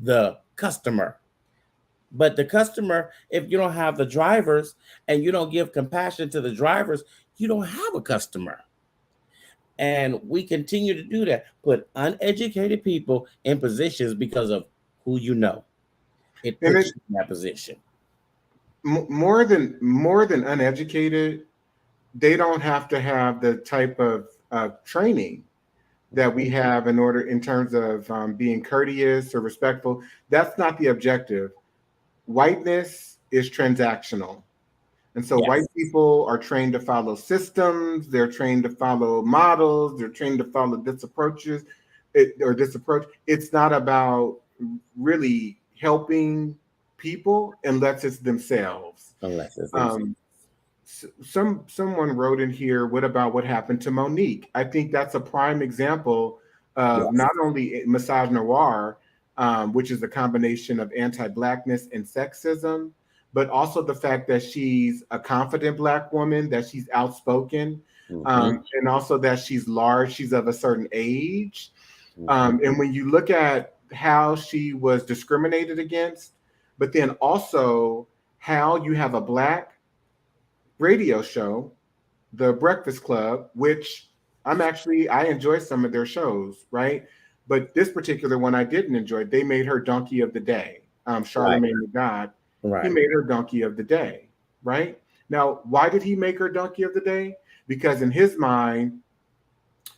[SPEAKER 1] the customer. But the customer, if you don't have the drivers and you don't give compassion to the drivers, you don't have a customer. And we continue to do that, put uneducated people in positions because of who you know. It
[SPEAKER 2] And
[SPEAKER 1] puts
[SPEAKER 2] it
[SPEAKER 1] you in that position.
[SPEAKER 2] more than uneducated, they don't have to have the type of training that we have in order in terms of being courteous or respectful. That's not the objective. Whiteness is transactional. And so white
[SPEAKER 1] Yes.
[SPEAKER 2] people are trained to follow systems, they're trained to follow models, they're trained to follow this approach. It's not about really helping people unless it's themselves.
[SPEAKER 1] Unless it's themselves.
[SPEAKER 2] Um, someone wrote in here, what about what happened to Monique? I think that's a prime example of
[SPEAKER 1] Yes.
[SPEAKER 2] not only misogynoir, which is a combination of anti-blackness and sexism, but also the fact that she's a confident black woman, that she's outspoken,
[SPEAKER 1] Mm-hmm.
[SPEAKER 2] and also that she's large, she's of a certain age.
[SPEAKER 1] Mm-hmm.
[SPEAKER 2] And when you look at how she was discriminated against, but then also how you have a black radio show, The Breakfast Club, which I enjoy some of their shows, right? But this particular one I didn't enjoy. They made her donkey of the day.
[SPEAKER 1] Right.
[SPEAKER 2] Charlemagne the God, he
[SPEAKER 1] Right.
[SPEAKER 2] made her donkey of the day, right? Now, why did he make her donkey of the day? Because in his mind,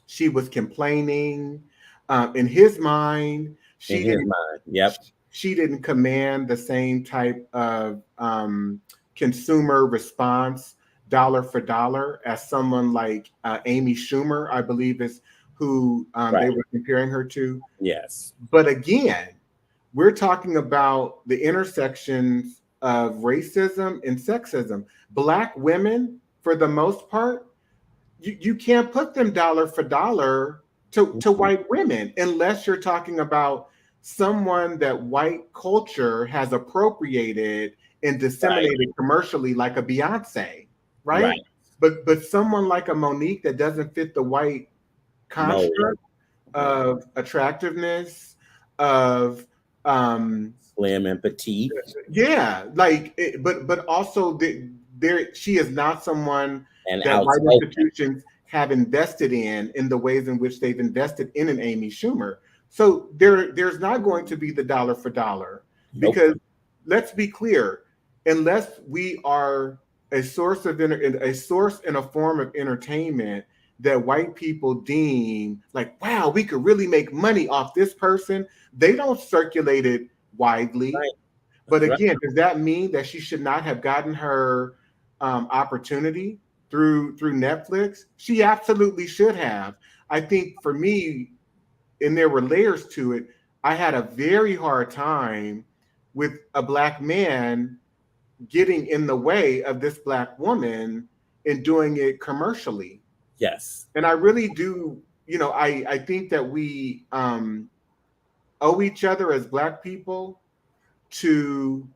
[SPEAKER 2] she was complaining. In his mind,
[SPEAKER 1] In
[SPEAKER 2] she
[SPEAKER 1] his
[SPEAKER 2] didn't
[SPEAKER 1] mind. Yep.
[SPEAKER 2] she didn't command the same type of consumer response dollar for dollar as someone like Amy Schumer, I believe is who they
[SPEAKER 1] Right.
[SPEAKER 2] were comparing her to.
[SPEAKER 1] Yes.
[SPEAKER 2] But again, we're talking about the intersections of racism and sexism. Black women, for the most part, you can't put them dollar for dollar to
[SPEAKER 1] Mhm.
[SPEAKER 2] white women unless you're talking about someone that white culture has appropriated and
[SPEAKER 1] Right.
[SPEAKER 2] disseminated commercially, like a Beyonce, right?
[SPEAKER 1] Right.
[SPEAKER 2] But someone like a Monique that doesn't fit the white
[SPEAKER 1] Mold.
[SPEAKER 2] construct
[SPEAKER 1] Right.
[SPEAKER 2] of attractiveness, of
[SPEAKER 1] Slim and petite
[SPEAKER 2] yeah, like but also there she is not someone
[SPEAKER 1] and
[SPEAKER 2] that white
[SPEAKER 1] outspoken.
[SPEAKER 2] institutions have invested in the ways in which they've invested in an Amy Schumer. So there's not going to be the dollar for dollar
[SPEAKER 1] Nope.
[SPEAKER 2] because let's be clear, unless we are a source and a form of entertainment that white people deem like, wow, we could really make money off this person, they don't circulate it widely.
[SPEAKER 1] Right.
[SPEAKER 2] But
[SPEAKER 1] That's right.
[SPEAKER 2] again, does that mean that she should not have gotten her opportunity through Netflix? She absolutely should have. I think for me, and there were layers to it. I had a very hard time with a black man getting in the way of this black woman and doing it commercially.
[SPEAKER 1] Yes.
[SPEAKER 2] And I really do, I think that we owe each other as black people to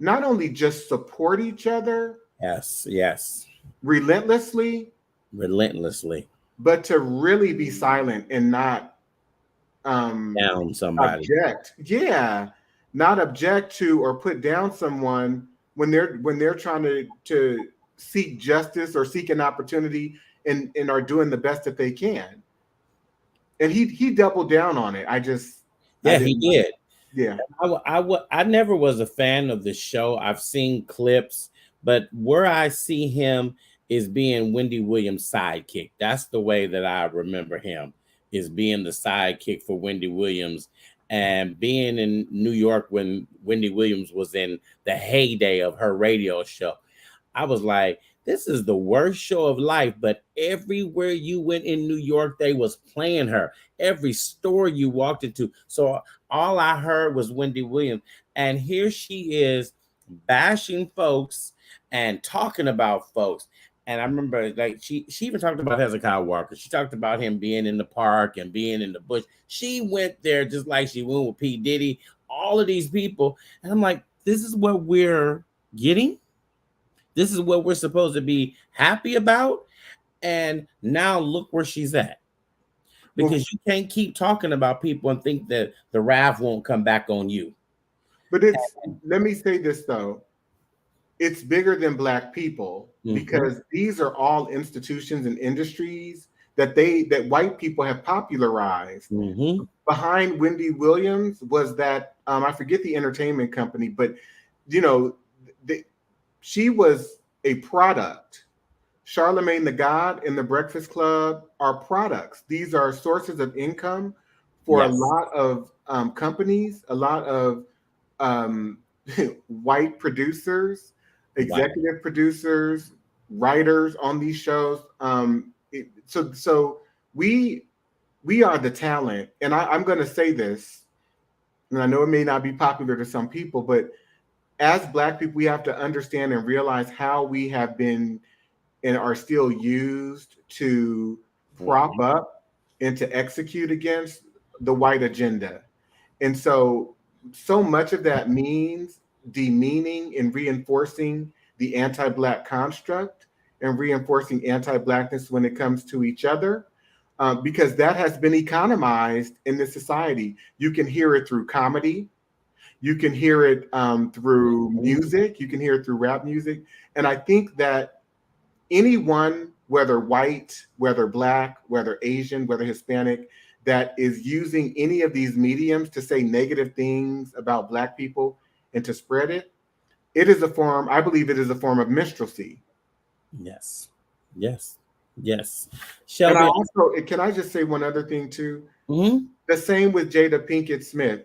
[SPEAKER 2] not only just support each other
[SPEAKER 1] Yes. Yes.
[SPEAKER 2] relentlessly,
[SPEAKER 1] Relentlessly.
[SPEAKER 2] but to really be silent and not um
[SPEAKER 1] Down somebody.
[SPEAKER 2] object, yeah, not object to or put down someone when they're trying to seek justice or seek an opportunity and are doing the best that they can. And he doubled down on it. I
[SPEAKER 1] Yeah, he
[SPEAKER 2] didn't.
[SPEAKER 1] did.
[SPEAKER 2] Yeah.
[SPEAKER 1] I never was a fan of the show. I've seen clips, but where I see him is being Wendy Williams' sidekick. That's the way that I remember him, is being the sidekick for Wendy Williams and being in New York when Wendy Williams was in the heyday of her radio show. I was like, this is the worst show of life. But everywhere you went in New York, they was playing her. Every store you walked into. So all I heard was Wendy Williams. And here she is bashing folks and talking about folks. And I remember like she even talked about Hezekiah Walker. She talked about him being in the park and being in the bush. She went there just like she went with P. Diddy, all of these people. And I'm like, this is what we're getting. This is what we're supposed to be happy about. And now look where she's at.
[SPEAKER 2] Well,
[SPEAKER 1] Because you can't keep talking about people and think that the wrath won't come back on you.
[SPEAKER 2] but it's let me say this though. It's bigger than black people
[SPEAKER 1] Mm-hmm.
[SPEAKER 2] because these are all institutions and industries that white people have popularized.
[SPEAKER 1] Mm-hmm.
[SPEAKER 2] Behind Wendy Williams was that I forget the entertainment company, but you know, the, she was a product. Charlemagne the God and the Breakfast Club are products. These are sources of income for a
[SPEAKER 1] Yes.
[SPEAKER 2] lot of companies, a lot of um, white producers,
[SPEAKER 1] Right.
[SPEAKER 2] executive producers, writers on these shows. So we are the talent, and I'm going to say this, and I know it may not be popular to some people, but as Black people, we have to understand and realize how we have been and are still used to prop
[SPEAKER 1] Mm-hmm.
[SPEAKER 2] up and to execute against the white agenda. And so much of that means demeaning and reinforcing the anti Black construct and reinforcing anti Blackness when it comes to each other. Because that has been economized in this society. You can hear it through comedy, you can hear it through music, you can hear it through rap music. And I think that anyone, whether white, whether black, whether Asian, whether Hispanic, that is using any of these mediums to say negative things about black people and to spread it, it is a form, I believe it is a form of minstrelsy.
[SPEAKER 1] Yes. Yes. Yes.
[SPEAKER 2] And I
[SPEAKER 1] Shelby.
[SPEAKER 2] also, can I just say one other thing too?
[SPEAKER 1] Mm-hmm.
[SPEAKER 2] The same with Jada Pinkett Smith.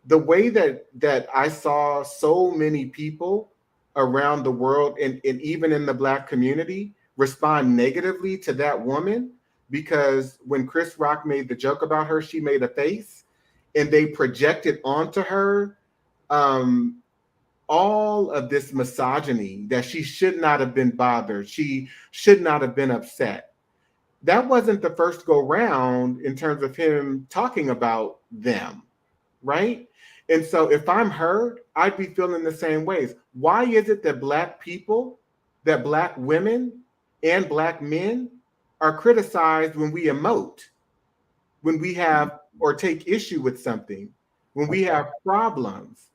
[SPEAKER 2] The way that I saw so many people around the world and even in the black community respond negatively to that woman because when Chris Rock made the joke about her, she made a face and they projected onto her um, all of this misogyny that she should not have been bothered. She should not have been upset. That wasn't the first go round in terms of him talking about them, right? And so if I'm her, I'd be feeling the same ways. Why is it that black people, that black women and black men are criticized when we emote, when we have or take issue with something, when we
[SPEAKER 1] Okay.
[SPEAKER 2] have problems?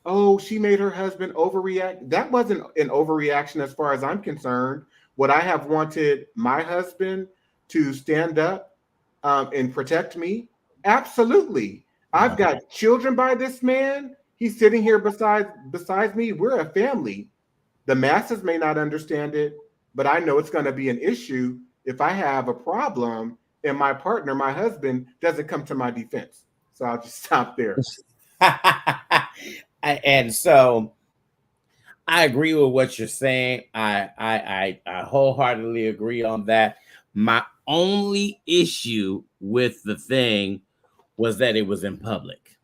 [SPEAKER 2] Oh, she made her husband overreact. That wasn't an overreaction as far as I'm concerned. Would I have wanted my husband to stand up and protect me? Absolutely. I've got children by this man. He's sitting here besides me. We're a family. The masses may not understand it, but I know it's going to be an issue if I have a problem and my partner, my husband, doesn't come to my defense. So I'll just stop there.
[SPEAKER 1] And so I agree with what you're saying. I wholeheartedly agree on that. My only issue with the thing was that it was in public.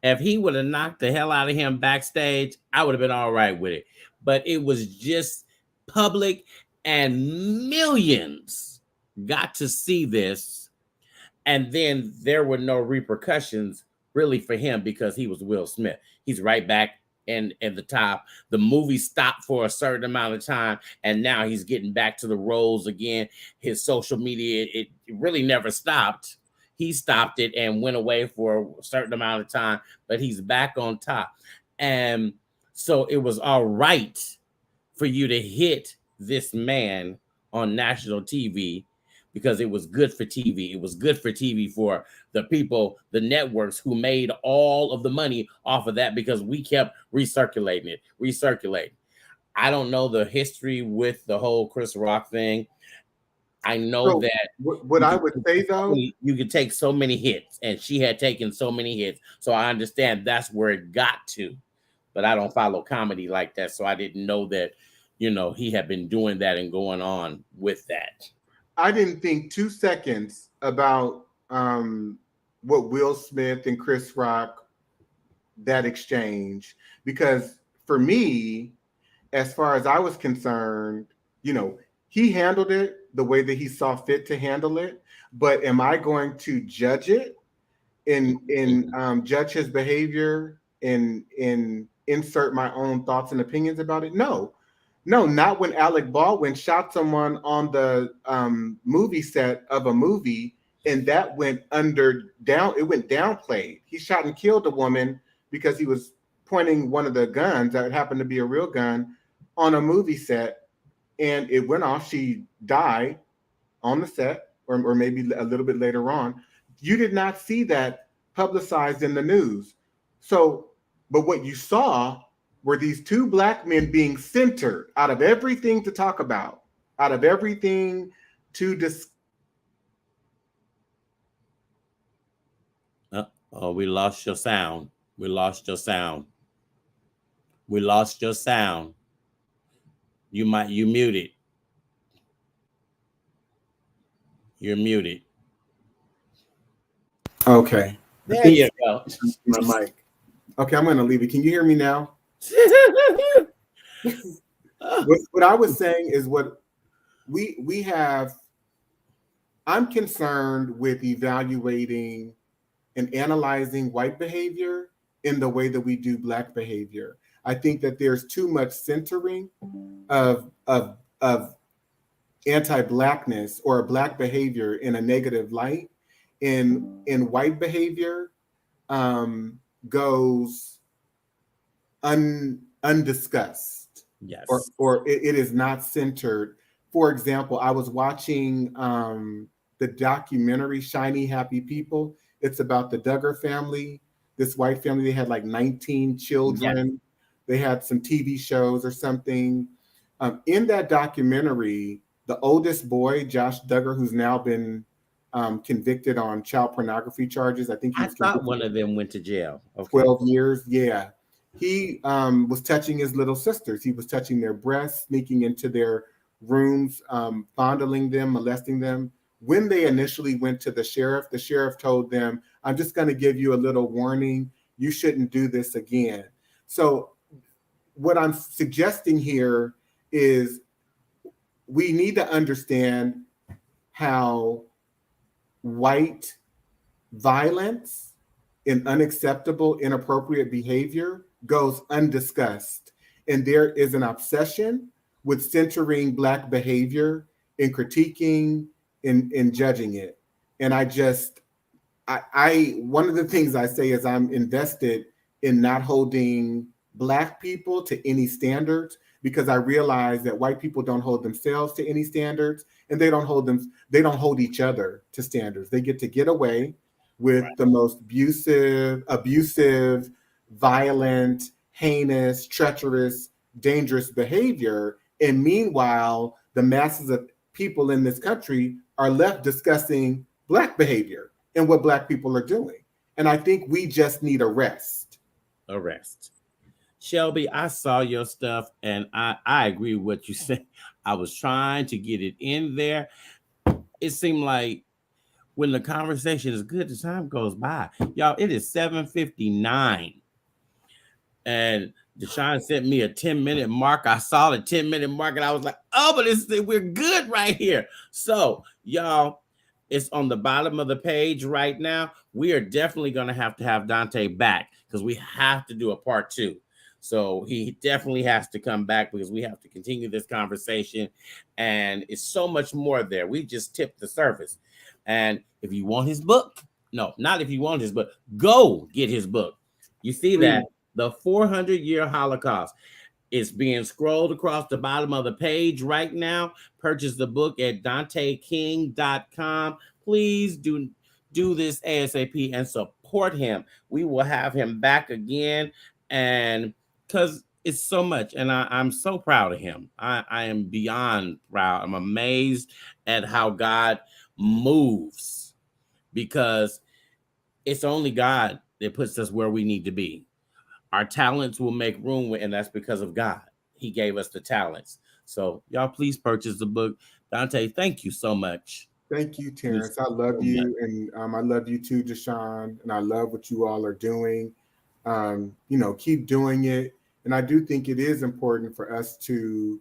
[SPEAKER 1] If he would have knocked the hell out of him backstage, I would have been all right with it. But it was just public, and millions got to see this. And then there were no repercussions really for him because he was Will Smith. He's right back in at the top. The movie stopped for a certain amount of time, and now he's getting back to the roles again. His social media, it really never stopped. he stopped it and went away for a certain amount of time, but he's back on top. And so it was all right for you to hit this man on national TV because it was good for TV. It was good for TV for the people, the networks who made all of the money off of that because we kept recirculating. I don't know the history with the whole Chris Rock thing. I know
[SPEAKER 2] So
[SPEAKER 1] that
[SPEAKER 2] what I would say though,
[SPEAKER 1] you could take so many hits, and she had taken so many hits. So I understand that's where it got to. But I don't follow comedy like that, so I didn't know that, he had been doing that and going on with that.
[SPEAKER 2] I didn't think 2 seconds about what Will Smith and Chris Rock, that exchange, because for me, as far as I was concerned, you know, he handled it the way that he saw fit to handle it. But am I going to judge it and judge his behavior and insert my own thoughts and opinions about it? No, no, not when Alec Baldwin shot someone on the movie set of a movie, and that went under down. It went downplayed. He shot and killed a woman because he was pointing one of the guns that happened to be a real gun on a movie set, and it went off. She died on the set, or maybe a little bit later on. You did not see that publicized in the news. So, but what you saw were these two black men being centered out of everything to talk about, out of everything to discuss.
[SPEAKER 1] Oh, we lost your sound. We lost your sound. We lost your sound. You muted. You're muted.
[SPEAKER 2] Okay. I
[SPEAKER 1] There
[SPEAKER 2] think
[SPEAKER 1] you go.
[SPEAKER 2] my mic. Okay, I'm going to leave it. Can you hear me now? What I was saying is what we have. I'm concerned with evaluating and analyzing white behavior in the way that we do black behavior. I think that there's too much centering of anti-blackness or black behavior in a negative light. In white behavior goes undiscussed.
[SPEAKER 1] Yes.
[SPEAKER 2] Or it is not centered. For example, I was watching the documentary Shiny Happy People. It's about the Duggar family, this white family. They had like 19 children. Yes. They had some TV shows or something. In that documentary, the oldest boy, Josh Duggar, who's now been convicted on child pornography charges. I think
[SPEAKER 1] I thought one of them went to jail.
[SPEAKER 2] Okay. 12 years. Yeah. He was touching his little sisters. He was touching their breasts, sneaking into their rooms, fondling them, molesting them. When they initially went to the sheriff told them, I'm just going to give you a little warning. You shouldn't do this again. So what I'm suggesting here is we need to understand how white violence and unacceptable, inappropriate behavior goes undiscussed. And there is an obsession with centering black behavior and critiquing and judging it. And I one of the things I say is I'm invested in not holding black people to any standards, because I realize that white people don't hold themselves to any standards, and they don't hold each other to standards. They get away with the most abusive, violent, heinous, treacherous, dangerous behavior. And meanwhile, the masses of people in this country are left discussing black behavior and what black people are doing. And I think we just need a rest.
[SPEAKER 1] Shelby, I saw your stuff and I agree with what you said. I was trying to get it in there. It seemed like when the conversation is good, the time goes by. Y'all, it is 7:59. And Deshaun sent me a 10-minute mark. I saw the 10-minute mark and I was like, oh, but we're good right here. So, y'all, it's on the bottom of the page right now. We are definitely going to have Dante back because we have to do a part 2. So he definitely has to come back because we have to continue this conversation. And it's so much more there. We just tipped the surface. And if you want his book, No, not if you want his book. Go get his book. You see that
[SPEAKER 2] Please.
[SPEAKER 1] the 400-year Holocaust. It's being scrolled across the bottom of the page right now. Purchase the book at DanteKing.com. Please do this ASAP and support him. We will have him back again, and because it's so much, and I'm so proud of him. I am beyond proud. I'm amazed at how God moves, because it's only God that puts us where we need to be. Our talents will make room, and that's because of God. He gave us the talents. So y'all please purchase the book. Dante, thank you so much.
[SPEAKER 2] Thank you,
[SPEAKER 1] Thank you
[SPEAKER 2] Terrence. I
[SPEAKER 1] so
[SPEAKER 2] love
[SPEAKER 1] much.
[SPEAKER 2] you, and I love you too, Deshaun. And I love what you all are doing. Keep doing it. And I do think it is important for us to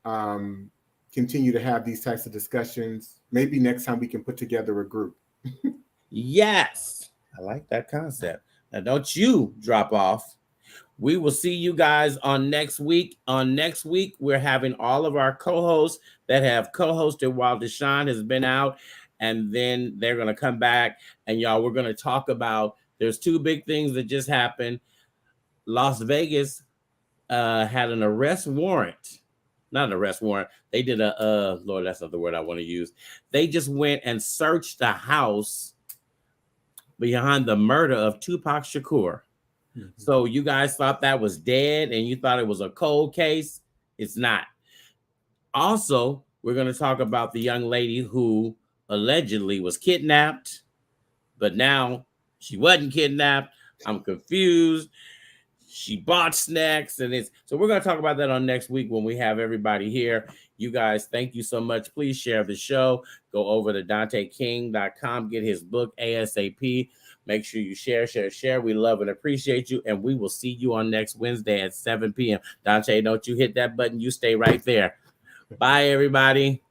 [SPEAKER 2] um, continue to have these types of discussions. Maybe next time we can put together a group.
[SPEAKER 1] Yes, I like that concept. Now don't you drop off. We will see you guys on next week. On next week, we're having all of our co-hosts that have co-hosted while Deshaun has been out, and then they're going to come back. And y'all, we're going to talk about, there's two big things that just happened. Las Vegas had an arrest warrant. Not an arrest warrant. They did a Lord, that's not the word I want to use. They just went and searched the house behind the murder of Tupac Shakur.
[SPEAKER 2] Mhm.
[SPEAKER 1] So you guys thought that was dead and you thought it was a cold case. It's not. Also, we're going to talk about the young lady who allegedly was kidnapped, but now she wasn't kidnapped. I'm confused. She bought snacks, and it's so we're going to talk about that on next week when we have everybody here. You guys, thank you so much. Please share the show. Go over to DanteKing.com, get his book ASAP. Make sure you share. We love and appreciate you, and we will see you on next Wednesday at 7 p.m. Dante, don't you hit that button. You stay right there. Bye, everybody.